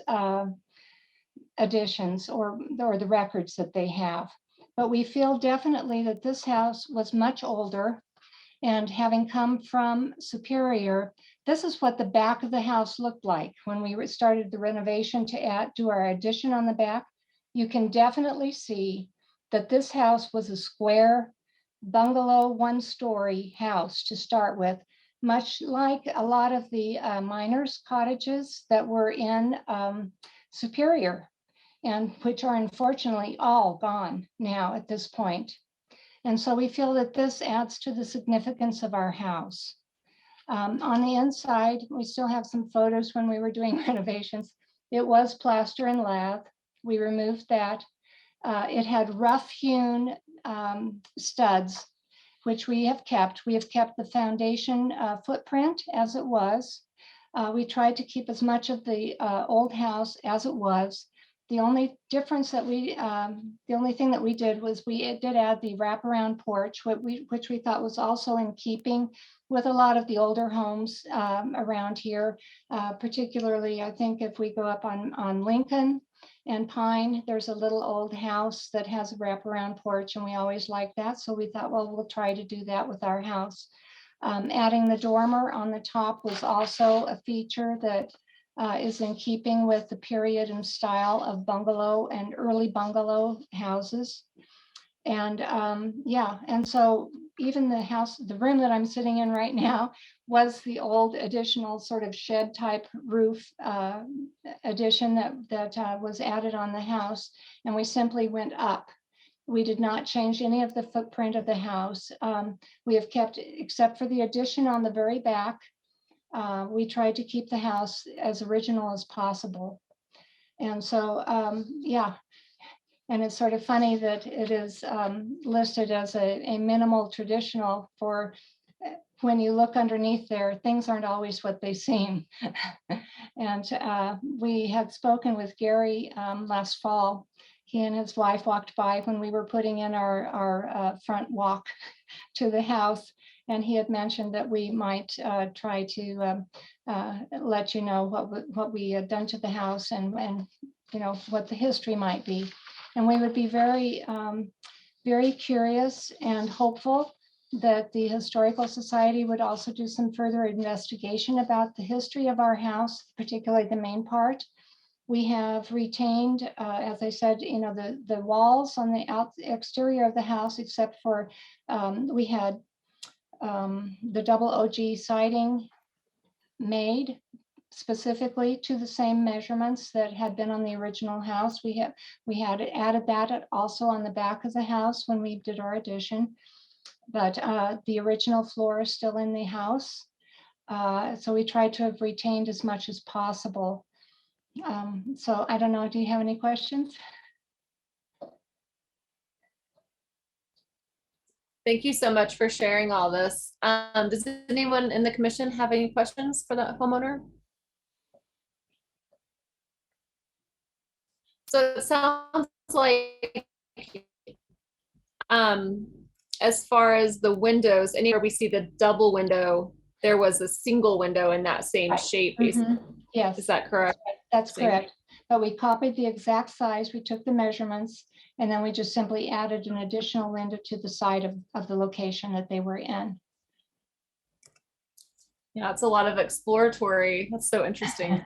additions or the records that they have. But we feel definitely that this house was much older. And having come from Superior, this is what the back of the house looked like when we started the renovation to do our addition on the back. You can definitely see that this house was a square bungalow, 1-story house to start with, much like a lot of the miners' cottages that were in Superior, and which are unfortunately all gone now at this point. And so we feel that this adds to the significance of our house. On the inside, we still have some photos when we were doing renovations. It was plaster and lath. We removed that. It had rough hewn studs, which we have kept. We have kept the foundation footprint as it was. We tried to keep as much of the old house as it was. The only difference that the only thing that we did was we did add the wraparound porch, which we thought was also in keeping with a lot of the older homes around here. Particularly, I think if we go up on Lincoln and Pine, there's a little old house that has a wraparound porch, and we always like that. So we thought, well, we'll try to do that with our house. Adding the dormer on the top was also a feature that is in keeping with the period and style of bungalow and early bungalow houses. And yeah, and so even the room that I'm sitting in right now was the old additional sort of shed type roof addition that was added on the house. And we simply went up. We did not change any of the footprint of the house. We have kept, except for the addition on the very back, we tried to keep the house as original as possible. And so, yeah, and it's sort of funny that it is listed as a minimal traditional for when you look underneath there, things aren't always what they seem. And we had spoken with Gary last fall. He and his wife walked by when we were putting in our front walk to the house. And he had mentioned that we might try to let you know what we had done to the house and you know, what the history might be. And we would be very, very curious and hopeful that the Historical Society would also do some further investigation about the history of our house, particularly the main part. We have retained, as I said, you know, the walls on the exterior of the house, except for we had the double OG siding made specifically to the same measurements that had been on the original house. We had added that also on the back of the house when we did our addition, but the original floor is still in the house. So we tried to have retained as much as possible. So I don't know, do you have any questions? Thank you so much for sharing all this. Does anyone in the commission have any questions for the homeowner? So it sounds like, as far as the windows, anywhere we see the double window, there was a single window in that same shape. Mhm. Yes. Is that correct? That's Same. correct. But we copied the exact size. We took the measurements and then we just simply added an additional window to the side of the location that they were in. Yeah, it's a lot of exploratory. That's so interesting.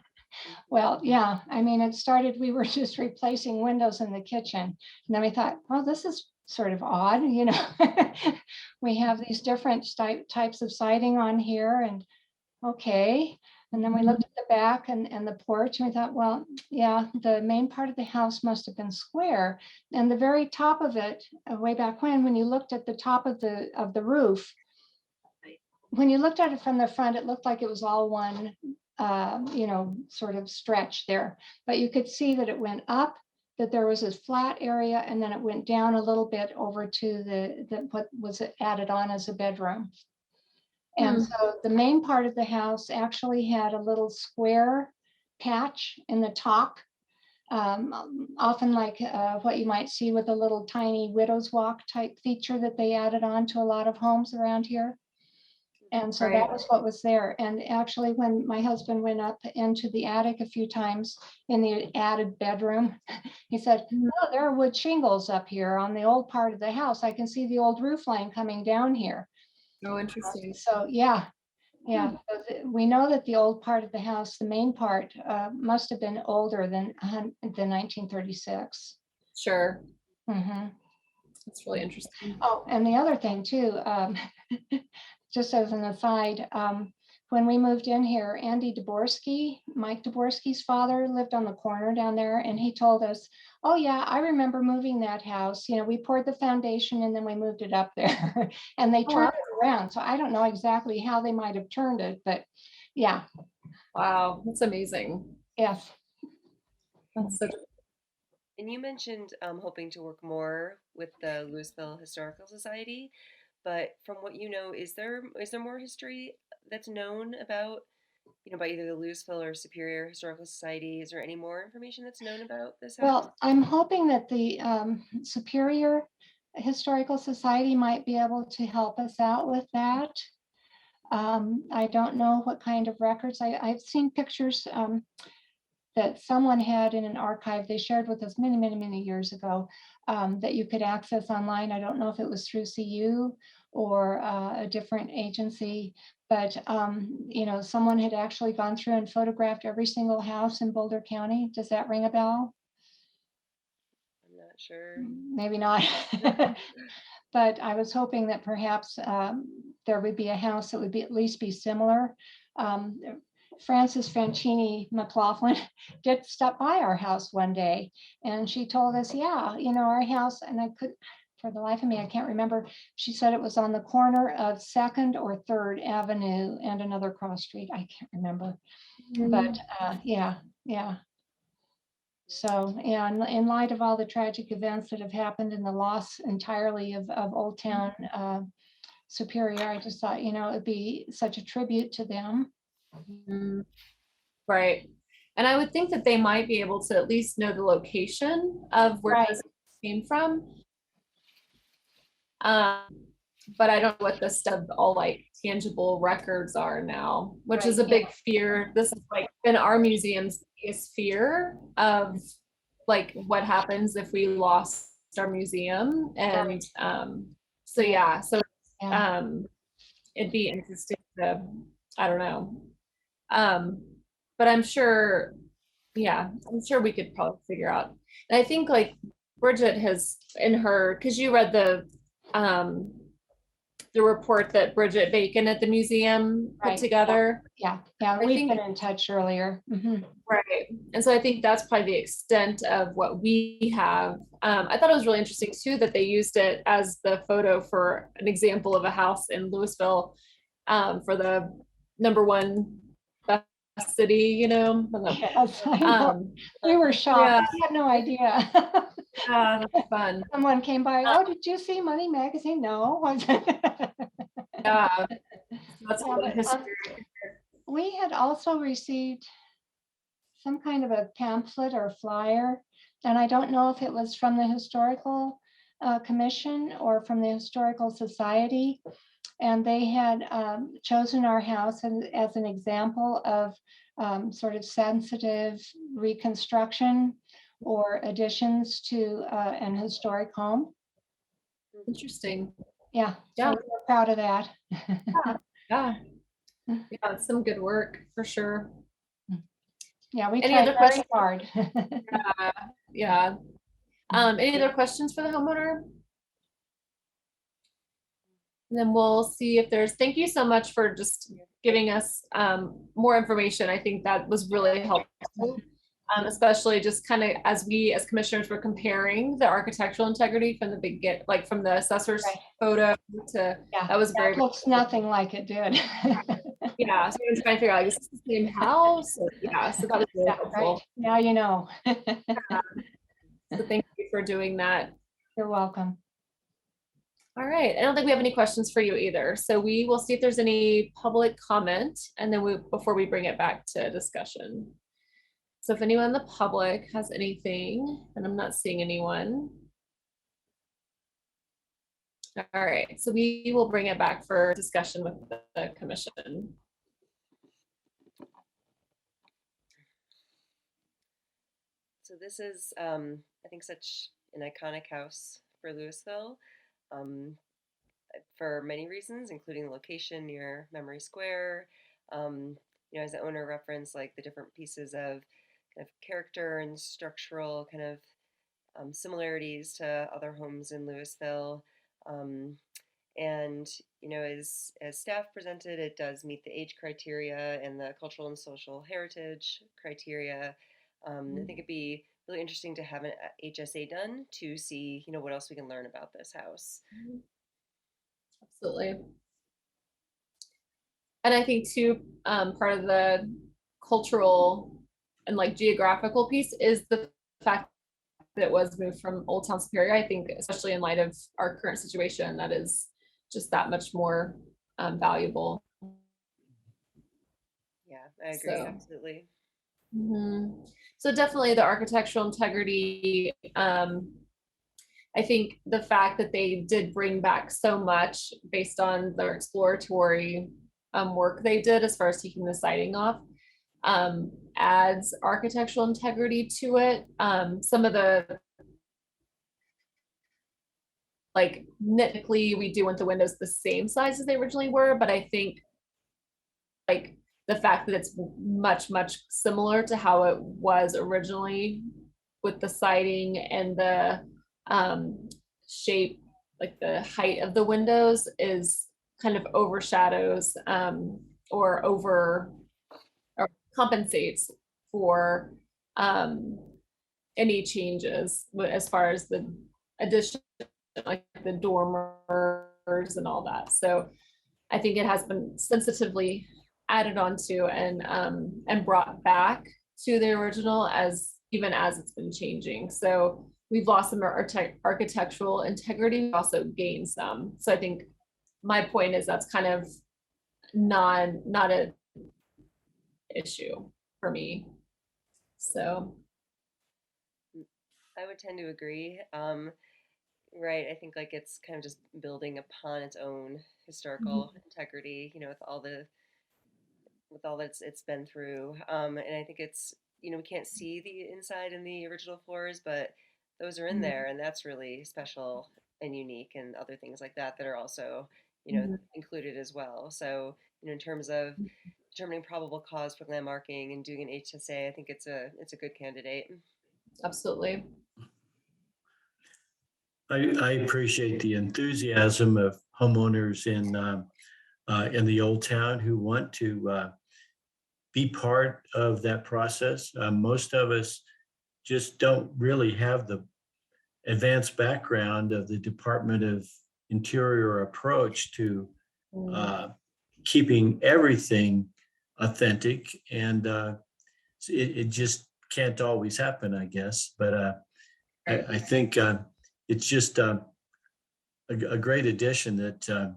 Well, yeah, I mean, it started, we were just replacing windows in the kitchen. And then we thought, well, this is sort of odd, you know. We have these different types of siding on here and okay. And then we looked at the back and the porch and we thought, well, yeah, the main part of the house must have been square. And the very top of it, way back when you looked at the top of the roof, when you looked at it from the front, it looked like it was all one, you know, sort of stretch there. But you could see that it went up, that there was this flat area, and then it went down a little bit over to the what was added on as a bedroom. And so the main part of the house actually had a little square patch in the top, often like what you might see with a little tiny widow's walk type feature that they added on to a lot of homes around here. And so that was what was there. And actually, when my husband went up into the attic a few times in the added bedroom, he said, oh, there are wood shingles up here on the old part of the house. I can see the old roof line coming down here. Oh, interesting. So yeah, so we know that the old part of the house, the main part, must have been older than 1936. Sure. Mm-hmm. That's really interesting. Oh, and the other thing too, just as an aside, when we moved in here, Andy Dvorsky, Mike Dvorsky's father, lived on the corner down there, and he told us, oh yeah, I remember moving that house. You know, we poured the foundation and then we moved it up there and they turned it around. So I don't know exactly how they might have turned it, but yeah. Wow, that's amazing. Yes. That's so And you mentioned hoping to work more with the Lewisville Historical Society, but from what you know, is there more history that's known about, you know, by either the Lewisville or Superior Historical Society? Is there any more information that's known about this house? Well, I'm hoping that the Superior Historical Society might be able to help us out with that. I don't know what kind of records. I've seen pictures that someone had in an archive they shared with us many, many, many years ago that you could access online. I don't know if it was through CU or a different agency, but you know, someone had actually gone through and photographed every single house in Boulder County. Does that ring a bell? I'm not sure. Maybe not. But I was hoping that perhaps there would be a house that would be at least be similar. Frances Franchini McLaughlin did stop by our house one day and she told us, yeah, you know, our house, and I could, for the life of me, I can't remember. She said it was on the corner of 2nd or 3rd Avenue and another cross street. I can't remember. But yeah. So, yeah, in light of all the tragic events that have happened and the loss entirely of Old Town Superior. I just thought, it'd be such a tribute to them. Mhm. Right. And I would think that they might be able to at least know the location of where Right. this came from. But I don't know what the all like tangible records are now, which is a Right, big fear. This is like been our museum's biggest fear of like what happens if we lost our museum. And so Yeah. so Yeah. it'd be interesting to, I don't know. But I'm sure, I'm sure we could probably figure out. And I think like Bridget has in her, because you read the report that Bridget Bacon at the museum put Right. together. Yeah. I We've think- been in touch earlier. Mhm. Right. And so I think that's probably the extent of what we have. I thought it was really interesting too that they used it as the photo for an example of a house in Lewisville for the #1 best city, Yes, I know. We were shocked. yeah. We had no idea. That's fun. Someone came by, oh, did you see Money Magazine? No. Yeah. That's Yeah, a but, history. we had also received some kind of a pamphlet or flyer, and I don't know if it was from the Historical Commission or from the Historical Society. And they had chosen our house as an example of sort of sensitive reconstruction or additions to an historic home. Interesting. Yeah, Yeah. so we're proud of that. Yeah. Yeah, it's some good work for sure. Yeah, we Any tried other very questions? hard. Yeah. Any other questions for the homeowner? And then we'll see if thank you so much for just giving us more information. I think that was really helpful, especially just kind of as we as commissioners were comparing the architectural integrity from from the assessor's Right. photo to, Yeah, that was very, that looks nothing like it did. yeah. So we were trying to figure out, like, is this the same house? Or, so that was really Yeah, helpful. right. Now you know. So thank you for doing that. You're welcome. All right, I don't think we have any questions for you either. So we will see if there's any public comment and then before we bring it back to discussion. So if anyone in the public has anything, and I'm not seeing anyone. All right, so we will bring it back for discussion with the commission. So this is, I think, such an iconic house for Lewisville. For many reasons, including the location near Memory Square. As the owner referenced, like the different pieces of kind of character and structural kind of similarities to other homes in Lewisville. And as staff presented, it does meet the age criteria and the cultural and social heritage criteria. I think it'd be really interesting to have an HSA done to see, what else we can learn about this house. Absolutely. And I think too, part of the cultural and like geographical piece is the fact that it was moved from Old Town Superior. I think, especially in light of our current situation, that is just that much more valuable. Yeah, I agree, absolutely. So definitely the architectural integrity. I think the fact that they did bring back so much based on their exploratory work they did as far as taking the siding off adds architectural integrity to it. Some of the like nitpically, we do want the windows the same size as they originally were, but I think like the fact that it's much, much similar to how it was originally with the siding and the shape, like the height of the windows is kind of overshadows or compensates for any changes as far as the addition, like the dormers and all that. So I think it has been sensitively added onto and brought back to the original even as it's been changing. So we've lost some architectural integrity, also gained some. So I think my point is that's kind of not a issue for me. So, I would tend to agree. Right. I think like it's kind of just building upon its own historical integrity, with all that it's been through. And I think it's, we can't see the inside and the original floors, but those are in there, and that's really special and unique, and other things like that that are also, included as well. So, in terms of determining probable cause for landmarking and doing an HSA, I think it's a good candidate. absolutely. I appreciate the enthusiasm of homeowners in the old town who want to be part of that process. Most of us just don't really have the advanced background of the Department of Interior approach to keeping everything authentic, and it just can't always happen, I guess. But I think it's just a great addition that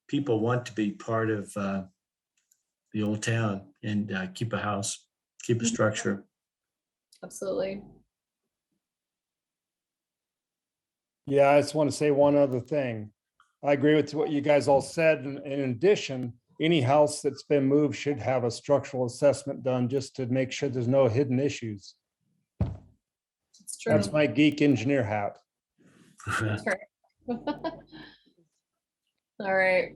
people want to be part of the old town and keep a house, keep a structure. Absolutely. Yeah, I just want to say one other thing. I agree with what you guys all said. And in addition, any house that's been moved should have a structural assessment done just to make sure there's no hidden issues. It's true. That's my geek engineer hat. That's right. All right.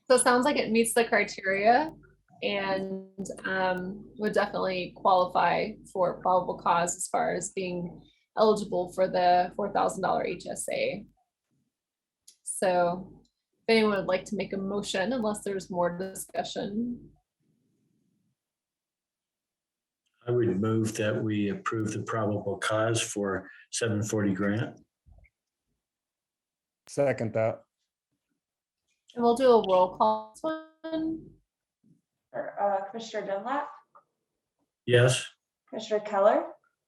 So it sounds like it meets the criteria and would definitely qualify for probable cause as far as being eligible for the $4,000 HSA. So if anyone would like to make a motion, unless there's more discussion. I would move that we approve the probable cause for 740 Grant. Second that. And we'll do a roll call on this one. Commissioner Dunlap, Yes. Commissioner Keller,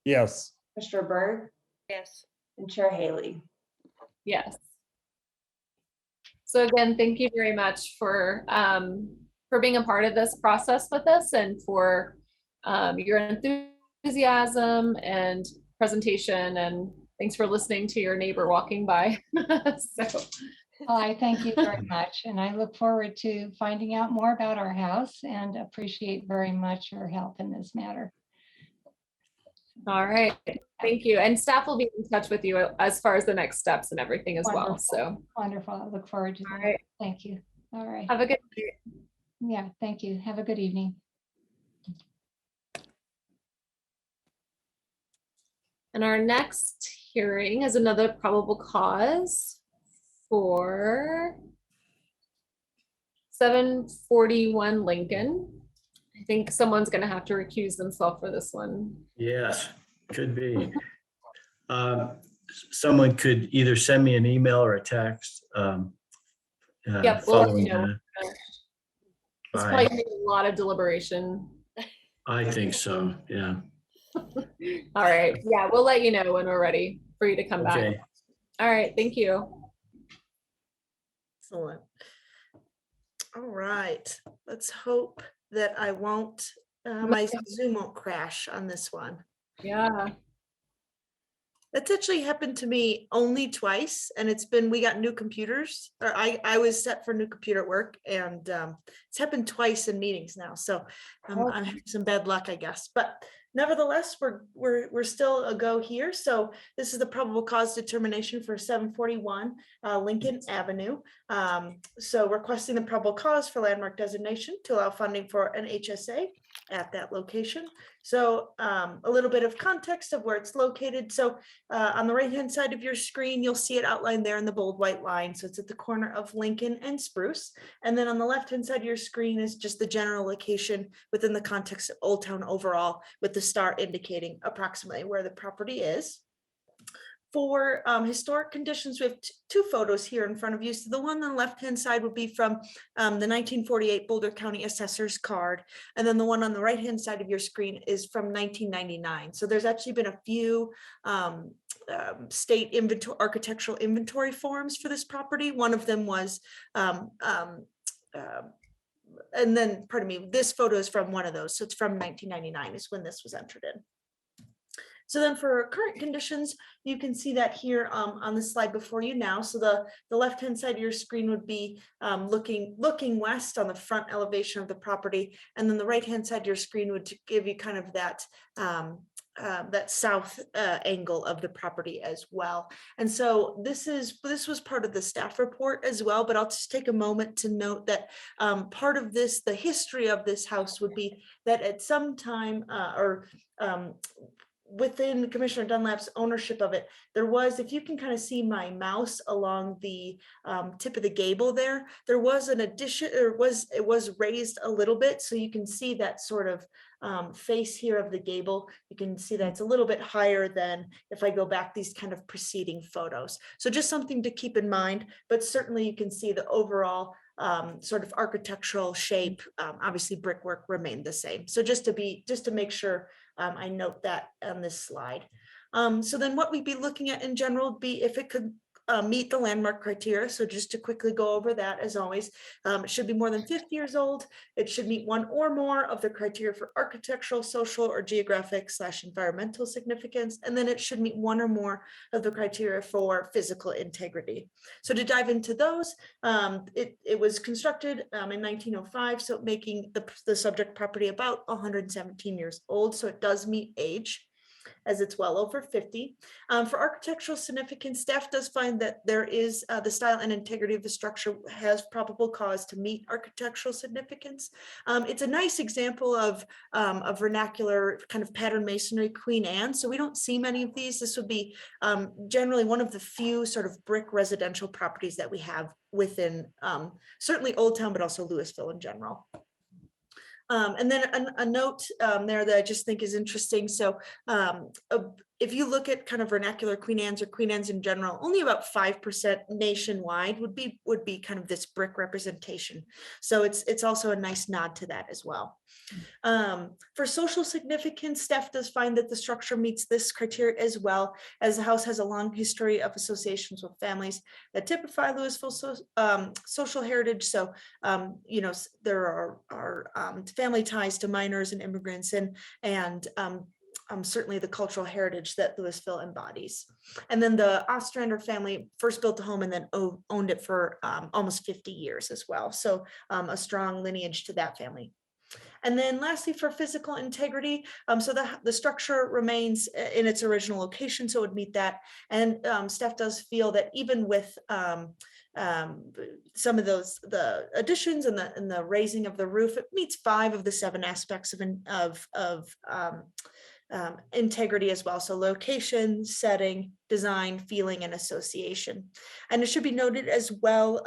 Yes. Commissioner Berg, Yes. and Chair Haley. Yes. So again, thank you very much for being a part of this process with us, and for your enthusiasm and presentation, and thanks for listening to your neighbor walking by. So. Well, I thank you very much, and I look forward to finding out more about our house, and appreciate very much your help in this matter. All right, thank you. And staff will be in touch with you as far as the next steps and everything as well. So Wonderful. I look forward to all that. right, Thank you. All right. have a good night. Yeah, thank you. Have a good evening. And our next hearing is another probable cause for 741 Lincoln. I think someone's going to have to recuse themselves for this one. Yes, could be. Someone could either send me an email or a text. Yep, we'll let Following you know. that. It's Bye. probably gonna be a lot of deliberation. I think so, yeah. All right, yeah, we'll let you know when we're ready for you to come back. Okay. All right, thank you. Excellent. All right, let's hope that I won't, my Zoom won't crash on this one. Yeah, That's actually happened to me only twice, and we got new computers, or I was set for new computer at work, and it's happened twice in meetings now. So I'm having some bad luck, I guess. But nevertheless, we're still a go here. So this is the probable cause determination for 741 Lincoln Avenue. So requesting the probable cause for landmark designation to allow funding for an HSA at that location. So a little bit of context of where it's located. So on the right-hand side of your screen, you'll see it outlined there in the bold white line. So it's at the corner of Lincoln and Spruce. And then on the left-hand side of your screen is just the general location within the context of Old Town overall, with the star indicating approximately where the property is. For historic conditions, we have two photos here in front of you. So the one on the left-hand side would be from the 1948 Boulder County Assessor's card. And then the one on the right-hand side of your screen is from 1999. So there's actually been a few state architectural inventory forms for this property. One of them was, and then, pardon me, this photo is from one of those. So it's from 1999 is when this was entered in. So then for current conditions, you can see that here on the slide before you now. So the left-hand side of your screen would be looking west on the front elevation of the property. And then the right-hand side of your screen would give you kind of that that south angle of the property as well. And so this was part of the staff report as well, but I'll just take a moment to note that part of this, the history of this house would be that at some time within Commissioner Dunlap's ownership of it, there was, if you can kind of see my mouse along the tip of the gable there was an addition, it was raised a little bit. So you can see that sort of face here of the gable. You can see that it's a little bit higher than if I go back these kind of preceding photos. So just something to keep in mind, but certainly you can see the overall sort of architectural shape. Obviously brickwork remained the same. So just to make sure I note that on this slide. So then what we'd be looking at in general would be if it could meet the landmark criteria. So just to quickly go over that, as always, it should be more than 50 years old. It should meet one or more of the criteria for architectural, social, or geographic/environmental significance. And then it should meet one or more of the criteria for physical integrity. So to dive into those, it was constructed in 1905, so making the subject property about 117 years old. So it does meet age, as it's well over 50. For architectural significance, staff does find that there is the style and integrity of the structure has probable cause to meet architectural significance. It's a nice example of vernacular kind of pattern masonry, Queen Anne. So we don't see many of these. This would be generally one of the few sort of brick residential properties that we have within certainly Old Town, but also Lewisville in general. And then a note there that I just think is interesting. So if you look at kind of vernacular Queen Anne's or Queen Anne's in general, only about 5% nationwide would be kind of this brick representation. So it's also a nice nod to that as well. For social significance, staff does find that the structure meets this criteria as well, as the house has a long history of associations with families that typify Lewisville social heritage. So, you know, there are family ties to miners and immigrants and certainly the cultural heritage that Lewisville embodies. And then the Ostrander family first built the home and then owned it for almost 50 years as well. So a strong lineage to that family. And then lastly, for physical integrity, so the structure remains in its original location, so it would meet that. And staff does feel that even with some of the additions and the raising of the roof, it meets 5 of the 7 aspects of integrity as well. So location, setting, design, feeling, and association. And it should be noted as well,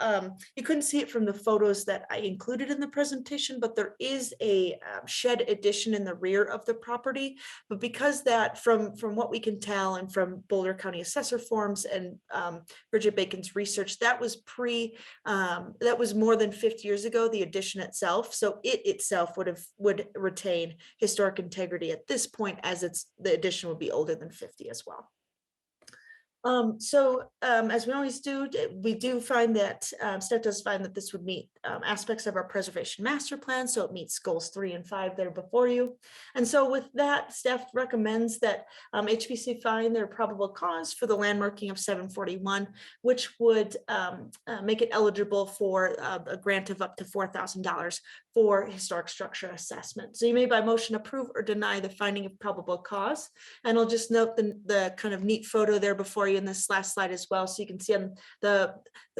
you couldn't see it from the photos that I included in the presentation, but there is a shed addition in the rear of the property. But because that, from what we can tell and from Boulder County Assessor forms and Bridget Bacon's research, that was that was more than 50 years ago, the addition itself. So it itself would retain historic integrity at this point, as the addition would be older than 50 as well. As we always do, we do find that staff does find that this would meet aspects of our preservation master plan. So it meets goals 3 and 5 there before you. And so with that, staff recommends that HPC find their probable cause for the landmarking of 741, which would make it eligible for a grant of up to $4,000 for historic structure assessment. So you may by motion approve or deny the finding of probable cause. And I'll just note the kind of neat photo there before you in this last slide as well. So you can see on the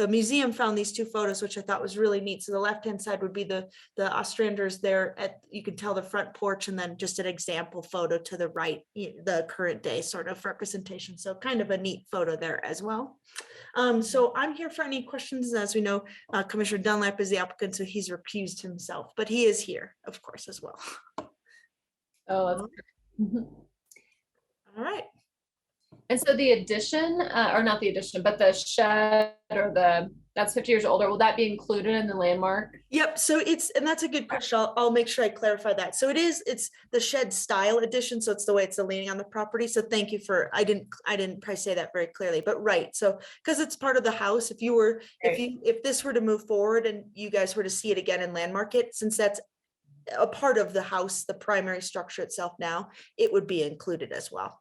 museum found these 2 photos, which I thought was really neat. So the left-hand side would be the Ostranders there you can tell the front porch, and then just an example photo to the right, the current day sort of representation. So kind of a neat photo there as well. So I'm here for any questions. As we know, Commissioner Dunlap is the applicant, so he's recused himself, but he is here, of course, as well. Oh, that's All right. And so the addition, or not the addition, but the shed or that's 50 years older, will that be included in the landmark? Yep, so and that's a good question. I'll make sure I clarify that. So it's the shed style addition, so it's the way it's leaning on the property. So thank you for, I didn't probably say that very clearly, but right. So, because it's part of the house, if this were to move forward and you guys were to see it again in landmark it, since that's a part of the house, the primary structure itself now, it would be included as well.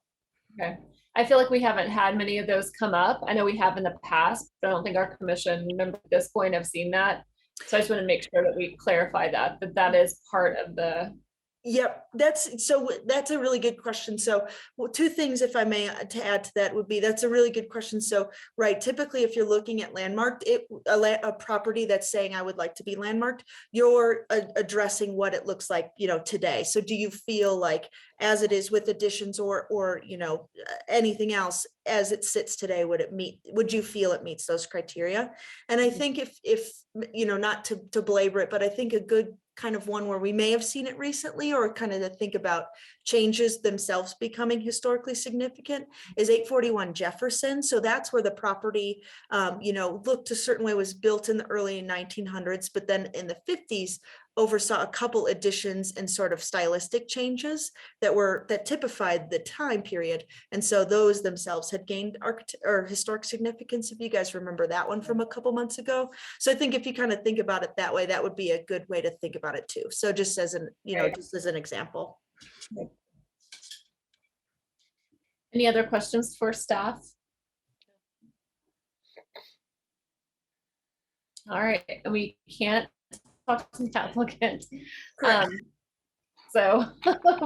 Okay. I feel like we haven't had many of those come up. I know we have in the past, but I don't think our commission member at this point have seen that. So I just want to make sure that we clarify that is part of the. Yep, that's a really good question. So, well, two things, if I may, to add to that would be, that's a really good question. So, right, typically, if you're looking at landmarked, a property that's saying I would like to be landmarked, you're addressing what it looks like, today. So, do you feel like, as it is with additions or anything else, as it sits today, would you feel it meets those criteria? And I think if not to belabor it, but I think a good kind of one where we may have seen it recently, or kind of to think about changes themselves becoming historically significant, is 841 Jefferson. So that's where the property, looked a certain way, was built in the early 1900s, but then in the 50s oversaw a couple additions and sort of stylistic changes that typified the time period. And so those themselves had gained historic significance, if you guys remember that one from a couple months ago. So I think if you kind of think about it that way, that would be a good way to think about it too. So just as just as an example. Any other questions for staff? All right, and we can't talk to the applicant. So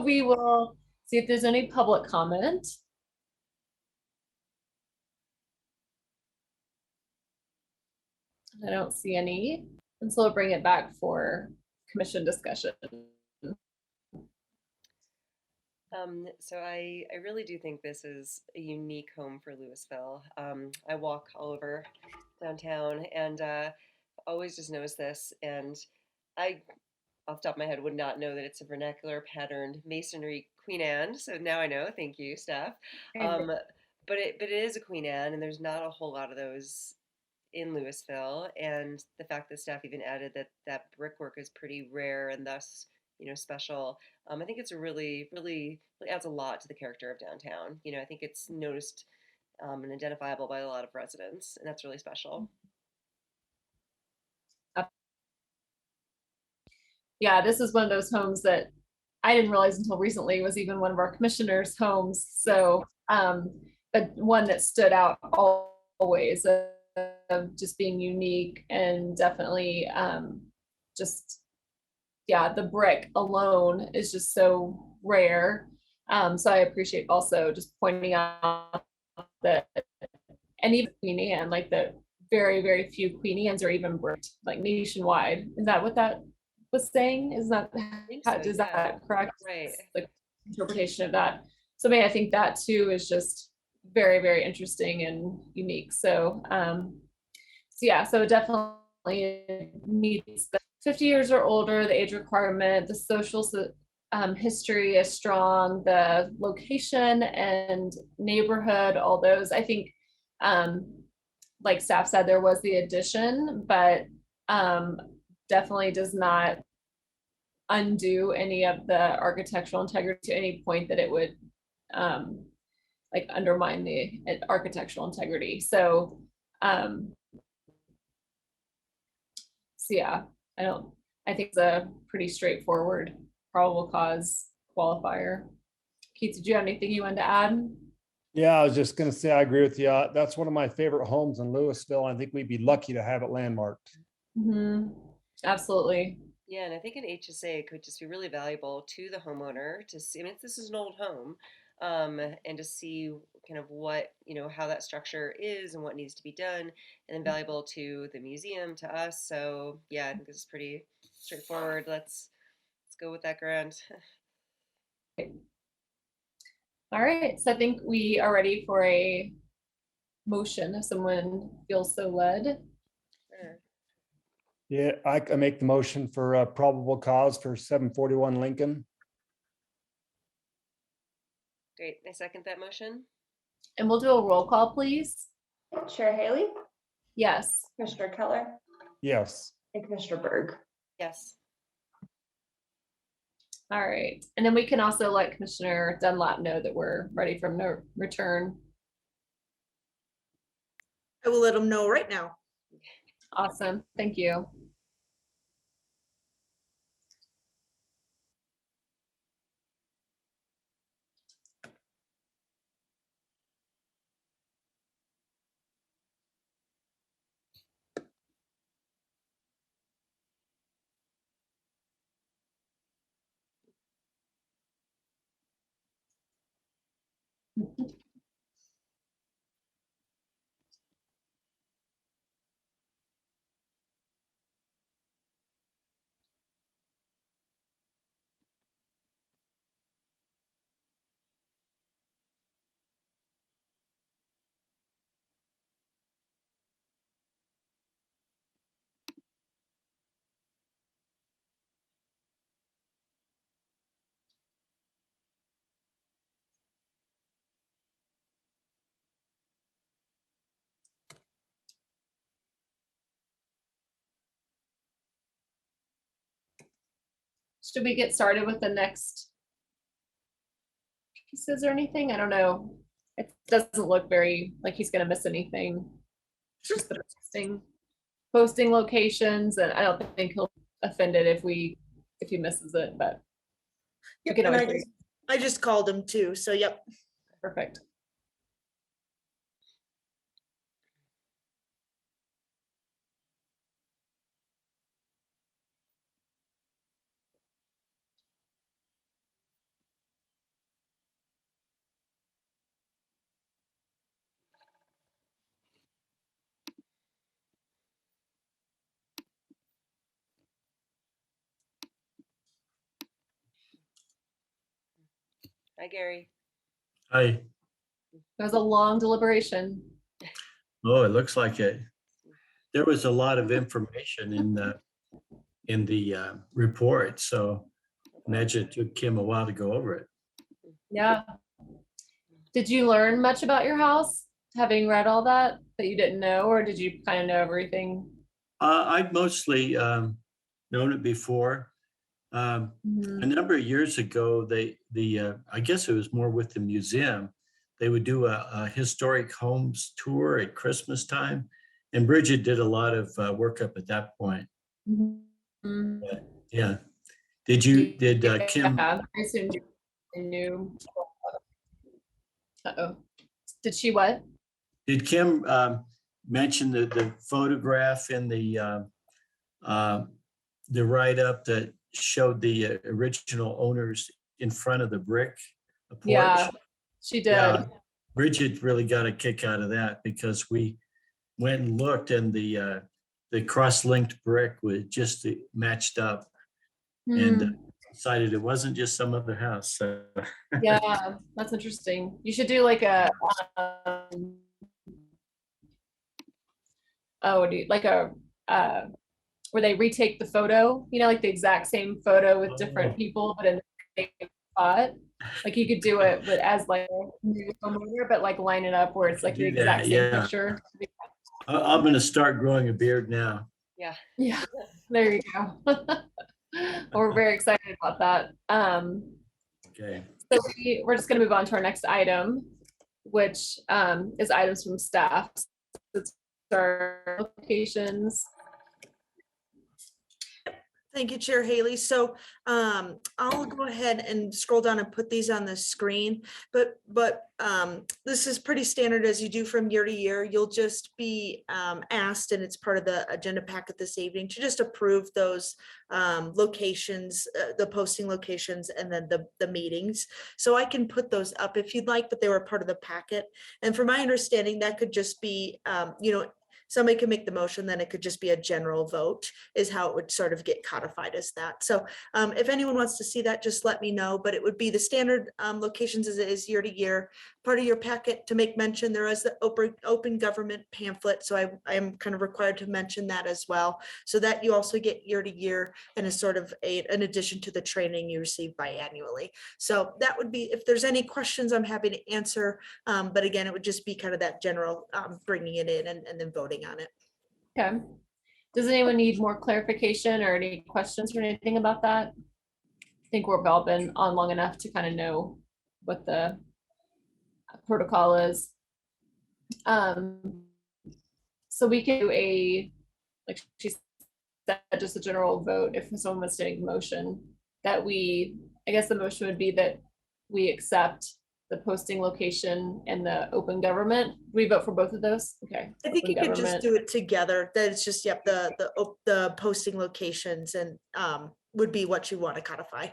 we will see if there's any public comment. I don't see any, and so we'll bring it back for commission discussion. So I really do think this is a unique home for Lewisville. I walk all over downtown and always just noticed this, and I, off the top of my head, would not know that it's a vernacular patterned masonry Queen Anne. So now I know. Thank you, staff. But it is a Queen Anne, and there's not a whole lot of those in Lewisville. And the fact that staff even added that brickwork is pretty rare and thus special. I think it's really adds a lot to the character of downtown. I think it's noticed and identifiable by a lot of residents, and that's really special. Yeah, this is one of those homes that I didn't realize until recently was even one of our commissioners' homes. So, but one that stood out always of just being unique, and definitely the brick alone is just so rare. So I appreciate also just pointing out that, and even Queen Anne, like the very, very few Queen Annes are even bricked, like nationwide. Is that what that was saying? Is that that correct? Right. The interpretation of that. So I think that too is just very, very interesting and unique. So so it definitely meets the 50 years or older, the age requirement, the social history is strong, the location and neighborhood, all those. I think, like staff said, there was the addition, but definitely does not undo any of the architectural integrity to any point that it would undermine the architectural integrity. So I think it's a pretty straightforward probable cause qualifier. Keith, did you have anything you wanted to add? Yeah, I was just going to say, I agree with you. That's one of my favorite homes in Lewisville. I think we'd be lucky to have it landmarked. Mm-hmm. Absolutely. Yeah, and I think an HSA could just be really valuable to the homeowner to see. This is an old home, and to see kind of what, how that structure is and what needs to be done, and then valuable to the museum, to us. So yeah, I think this is pretty straightforward. Let's go with that grant. All right, so I think we are ready for a motion if someone feels so led. Sure. Yeah, I can make the motion for a probable cause for 741 Lincoln. Great, I second that motion. And we'll do a roll call, please. Chair Haley, Yes. Commissioner Keller, Yes. and Commissioner Berg. Yes. All right. And then we can also let Commissioner Dunlap know that we're ready for no return. I will let them know right now. Awesome. Thank you. Should we get started with the next pieces or anything? I don't know. It doesn't look very like he's going to miss anything. It's just the posting locations, and I don't think he'll offend it if he misses it, but we Yep, can and always I just called him too, so yep. perfect. Hi, Gary. Hi. It was a long deliberation. Oh, it looks like it. There was a lot of information in the report, so imagine it took Kim a while to go over it. Yeah. Did you learn much about your house, having read all that you didn't know, or did you kind of know everything? I'd mostly known it before. A number of years ago, I guess it was more with the museum, they would do a historic homes tour at Christmas time. And Bridget did a lot of work up at that point. Mhm. Yeah. Did Kim? Yeah, I assumed you knew. Uh-oh. Did she what? Did Kim mention the photograph in the write-up that showed the original owners in front of the brick porch? Yeah, she did. Yeah, Bridget really got a kick out of that because we went and looked, and the cross-linked brick was just matched up, and decided it wasn't just some other house. So. Yeah, that's interesting. You should do like a where they retake the photo, like the exact same photo with different people, but in the same spot. Like you could do it, but as like a new homeowner, but like line it up where it's like the exact same picture. I'm gonna start growing a beard now. Yeah. Yeah, there you go. We're very excited about that. Okay. So we're just gonna move on to our next item, which is items from staff. It's our locations. Thank you, Chair Haley. So I'll go ahead and scroll down and put these on the screen, but this is pretty standard as you do from year to year. You'll just be asked, and it's part of the agenda packet this evening, to just approve those locations, the posting locations, and then the meetings. So I can put those up if you'd like, but they were part of the packet. And from my understanding, that could just be, somebody can make the motion, then it could just be a general vote is how it would sort of get codified as that. So if anyone wants to see that, just let me know, but it would be the standard locations as it is year to year, part of your packet to make mention, there is the open government pamphlet. So I am kind of required to mention that as well. So that you also get year to year and is sort of an addition to the training you receive biannually. So that would be, if there's any questions, I'm happy to answer. But again, it would just be kind of that general bringing it in and then voting on it. Okay. Does anyone need more clarification or any questions or anything about that? I think we've all been on long enough to kind of know what the protocol is. So we can do a, like she said, just a general vote if someone was to make a motion that we, I guess the motion would be that we accept the posting location and the open government. We vote for both of those? Okay. I think Open you could just government. do it together. That it's just, yep, the posting locations and would be what you want to codify.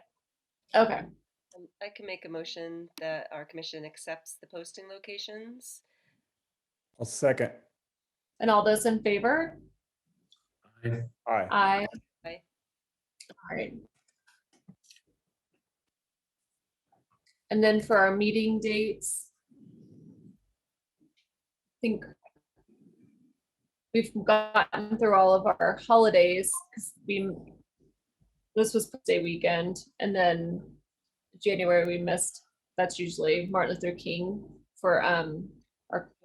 Okay. I can make a motion that our commission accepts the posting locations. I'll second. And all those in favor? Aye. Aye. Aye. All right. And then for our meeting dates, I think we've gotten through all of our holidays because this was Day weekend, and then January we missed. That's usually Martin Luther King for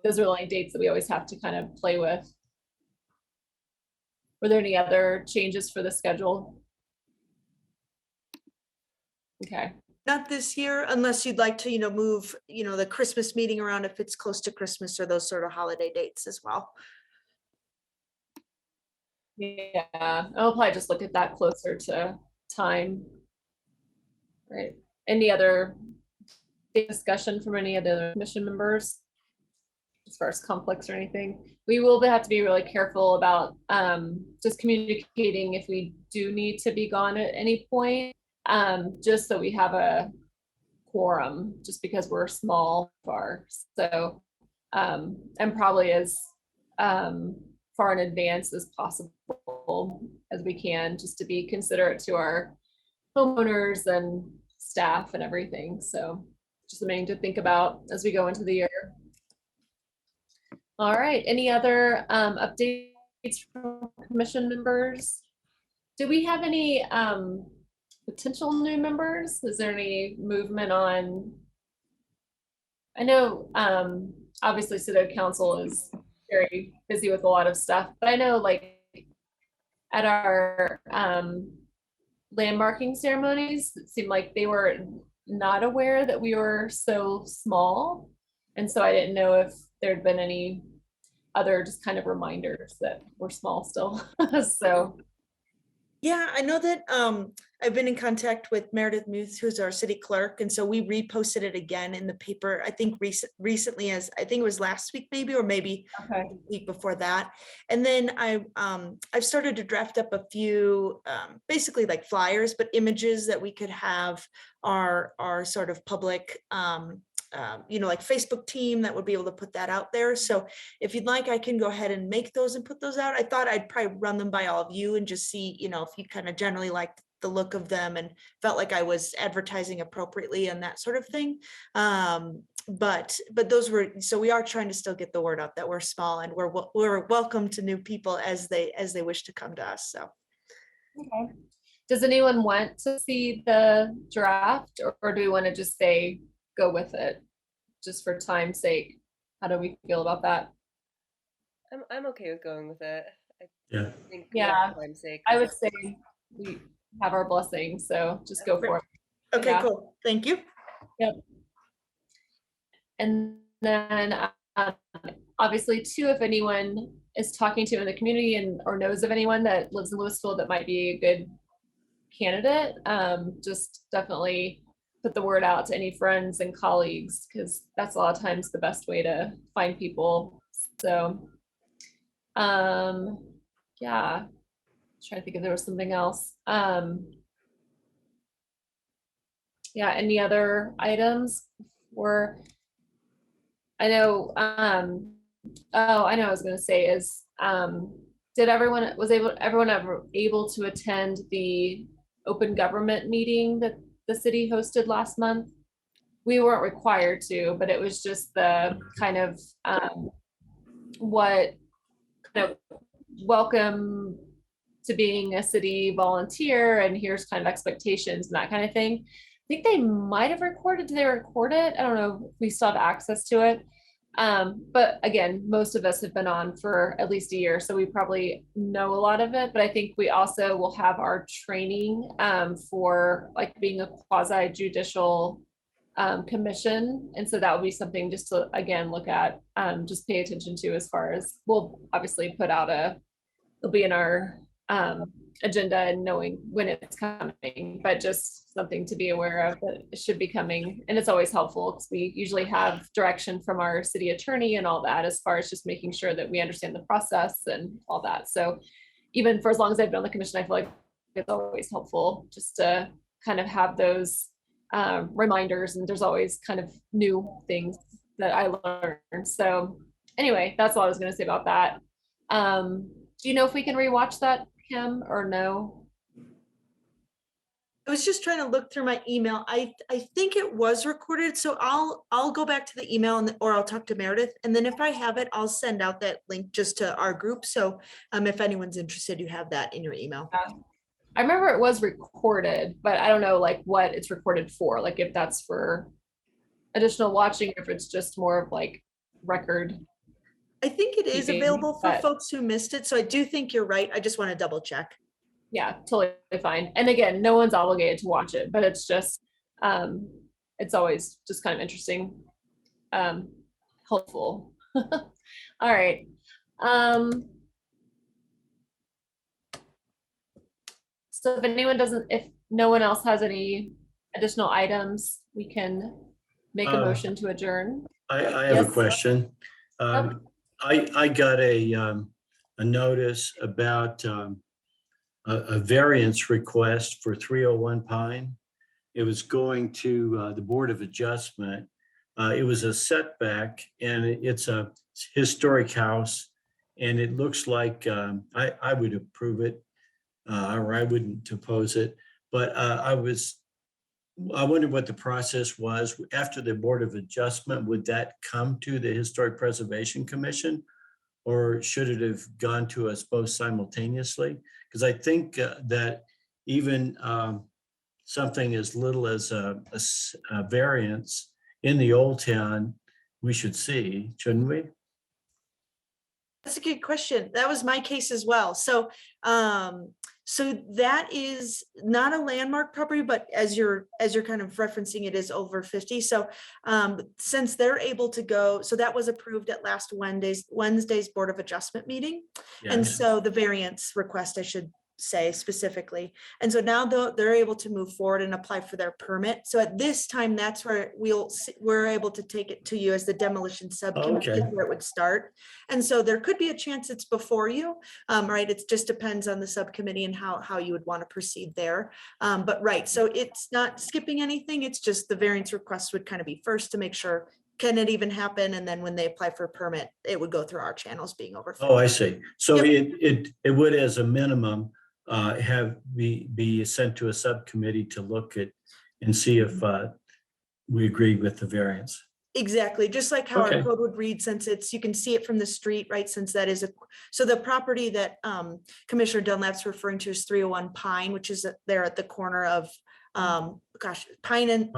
those are the only dates that we always have to kind of play with. Were there any other changes for the schedule? Okay. Not this year, unless you'd like to, move, the Christmas meeting around if it's close to Christmas or those sort of holiday dates as well. Yeah, I'll probably just look at that closer to time. Right. Any other discussion from any of the commission members as far as conflicts or anything? We will have to be really careful about just communicating if we do need to be gone at any point, just so we have a quorum, just because we're small far. So, and probably as far in advance as possible as we can, just to be considerate to our homeowners and staff and everything. So just something to think about as we go into the year. All right, any other updates from commission members? Do we have any potential new members? Is there any movement on? I know obviously City Council is very busy with a lot of stuff, but I know like at our landmarking ceremonies, it seemed like they were not aware that we were so small. And so I didn't know if there'd been any other just kind of reminders that we're small still. So. Yeah, I know that I've been in contact with Meredith Muth, who's our city clerk. And so we reposted it again in the paper, I think recently, as I think it was last week, maybe, or maybe Okay. the week before that. And then I've started to draft up a few basically like flyers, but images that we could have our sort of public like Facebook team that would be able to put that out there. So if you'd like, I can go ahead and make those and put those out. I thought I'd probably run them by all of you and just see, if you kind of generally liked the look of them and felt like I was advertising appropriately and that sort of thing. But those were, so we are trying to still get the word out that we're small and we're welcome to new people as they wish to come to us. So. Okay. Does anyone want to see the draft, or do we want to just say go with it just for time's sake? How do we feel about that? I'm okay with going with it. Yeah. I think Yeah, for time's sake. I would say we have our blessing, so just go for it. Okay, Yeah. cool. Thank you. Yep. And then obviously too, if anyone is talking to in the community and or knows of anyone that lives in Lewisville that might be a good candidate, just definitely put the word out to any friends and colleagues, because that's a lot of times the best way to find people. So yeah, trying to think if there was something else. Yeah, any other items? Or I know I was going to say is did everyone ever able to attend the open government meeting that the city hosted last month? we weren't required to, but it was just the kind of what kind of welcome to being a city volunteer, and here's kind of expectations and that kind of thing. I think they might have recorded. Did they record it? I don't know if we still have access to it. But again, most of us have been on for at least a year, so we probably know a lot of it. But I think we also will have our training for like being a quasi judicial commission. And so that would be something just to, again, look at, just pay attention to, as far as we'll obviously put out it'll be in our agenda and knowing when it's coming, but just something to be aware of that it should be coming. And it's always helpful because we usually have direction from our city attorney and all that, as far as just making sure that we understand the process and all that. So even for as long as I've been on the commission, I feel like it's always helpful just to kind of have those reminders, and there's always kind of new things that I learned. So anyway, that's all I was going to say about that. Do you know if we can rewatch that, Kim, or no? I was just trying to look through my email. I think it was recorded, so I'll go back to the email or I'll talk to Meredith, and then if I have it, I'll send out that link just to our group. So if anyone's interested, you have that in your email. I remember it was recorded, but I don't know like what it's recorded for, like if that's for additional watching, or if it's just more of like record. I think it is keeping, available for but folks who missed it. So I do think you're right. I just want to double check. yeah, totally fine. And again, no one's obligated to watch it, but it's just, it's always just kind of interesting, helpful. All right. So if no one else has any additional items, we can make a motion to adjourn. I have a Yes. question. I got a notice about a variance request for 301 Pine. It was going to the Board of Adjustment. It was a setback, and it's a historic house, and it looks like I would approve it, or I wouldn't oppose it. But I wondered what the process was after the Board of Adjustment. Would that come to the Historic Preservation Commission, or should it have gone to us both simultaneously? Because I think that even something as little as a variance in the Old Town, we should see, shouldn't we? That's a good question. That was my case as well. So that is not a landmark property, but as you're kind of referencing, it is over 50. So since they're able to go, so that was approved at last Wednesday's Board of Adjustment meeting. And Yes. so the variance request, I should say specifically. And so now they're able to move forward and apply for their permit. So at this time, that's where we're able to take it to you as the demolition subcommittee, Okay. where it would start. And so there could be a chance it's before you, right? It just depends on the subcommittee and how you would want to proceed there. But right, so it's not skipping anything. It's just the variance request would kind of be first to make sure, can it even happen? And then when they apply for a permit, it would go through our channels being over 50. Oh, I see. So Yep. it would, as a minimum, be sent to a subcommittee to look at and see if we agree with the variance. Exactly, just like how Okay. our code would read, since you can see it from the street, right? Since that is so the property that Commissioner Dunlap's referring to is 301 Pine, which is there at the corner of Pine and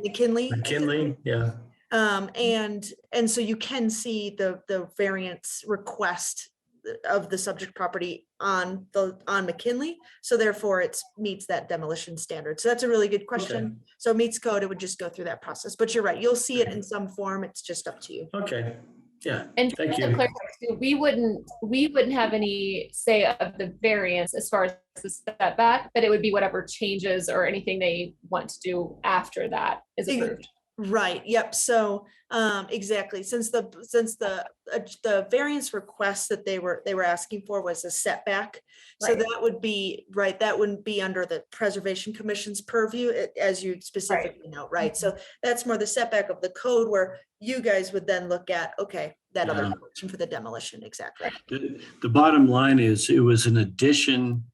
McKinley. McKinley, yeah. And so you can see the variance request of the subject property on McKinley. So therefore it meets that demolition standard. So that's a really good question. Okay. So it meets code, it would just go through that process, but you're right. You'll see it in some form. It's just up to you. Okay, yeah, And thank just to you. clarify too, we wouldn't have any say of the variance as far as the setback, but it would be whatever changes or anything they want to do after that is approved. Right, yep, so exactly, since the variance request that they were asking for was a setback. So Right. that would be, right, that wouldn't be under the Preservation Commission's purview, as you specifically note, right? So that's more the setback of the code, where you guys would then look at, okay, that other Yeah. portion for the demolition, exactly. The bottom line is, it was an addition,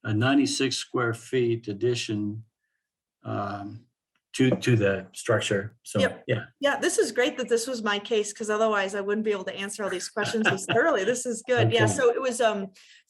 a 96 square feet addition to the structure. So, Yep. yeah. Yeah, this is great that this was my case, because otherwise I wouldn't be able to answer all these questions as thoroughly. This is good. Yeah, Okay. so it was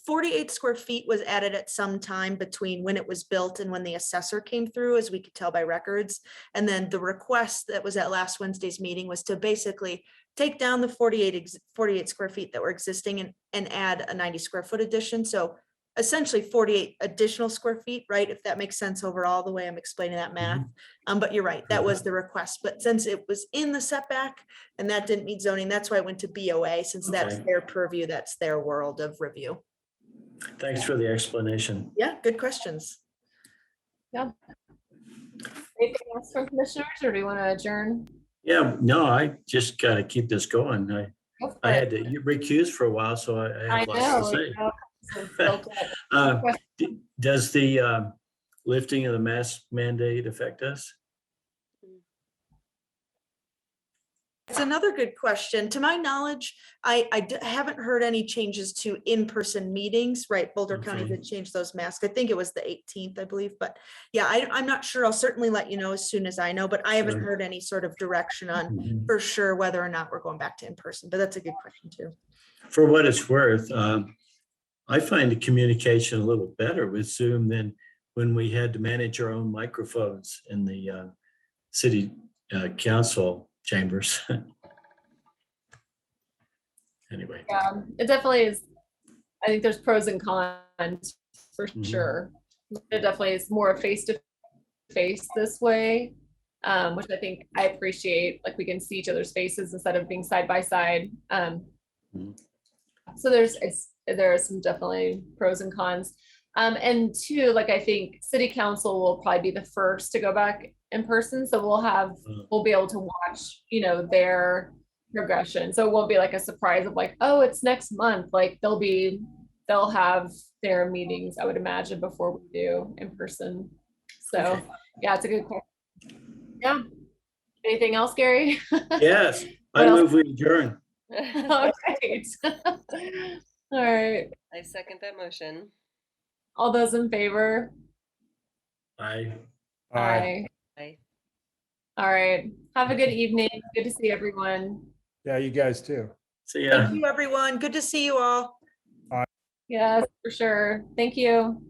48 square feet was added at some time between when it was built and when the assessor came through, as we could tell by records. And then the request that was at last Wednesday's meeting was to basically take down the 48 square feet that were existing and add a 90 square foot addition. So essentially 48 additional square feet, right? If that makes sense overall, the way I'm explaining that math. But you're right, that was the request. But since it was in the setback and that didn't meet zoning, that's why I went to BOA, since that's Okay. their purview, that's their world of review. Thanks for the explanation. Yeah, good questions. Anything else from commissioners, or do you want to adjourn? Yeah, no, I just got to keep this going. Go for I had it. to recuse for a while, so I I have lots know. to say. So built up. Does the lifting of the mask mandate affect us? It's another good question. To my knowledge, I haven't heard any changes to in-person meetings, right? Boulder County Okay. did change those masks. I think it was the 18th, I believe, but yeah, I'm not sure. I'll certainly let you know as soon as I know, but I haven't Sure. heard any sort of direction on Mhm. for sure whether or not we're going back to in-person, but that's a good question too. For what it's worth, I find the communication a little better with Zoom than when we had to manage our own microphones in the city council chambers. Anyway. Yeah, it definitely is. I think there's pros and cons for Mhm. sure. It definitely is more face to face this way, which I think I appreciate. Like we can see each other's faces instead of being side by side. Mhm. So there are some definitely pros and cons. And two, like I think city council will probably be the first to go back in person. So we'll be able to watch, their progression. So it won't be like a surprise of like, oh, it's next month. Like they'll have their meetings, I would imagine, before we do in person. So Okay. yeah, it's a good question. Yeah. Anything else, Gary? Yes, What I else? move we adjourn. All right. All right. I second that motion. All those in favor? Aye. Aye. Aye. All right. Have a good evening. Good to see everyone. Yeah, you guys too. See ya. Thank you, everyone. Good to see you all. Yes, for sure. Thank you.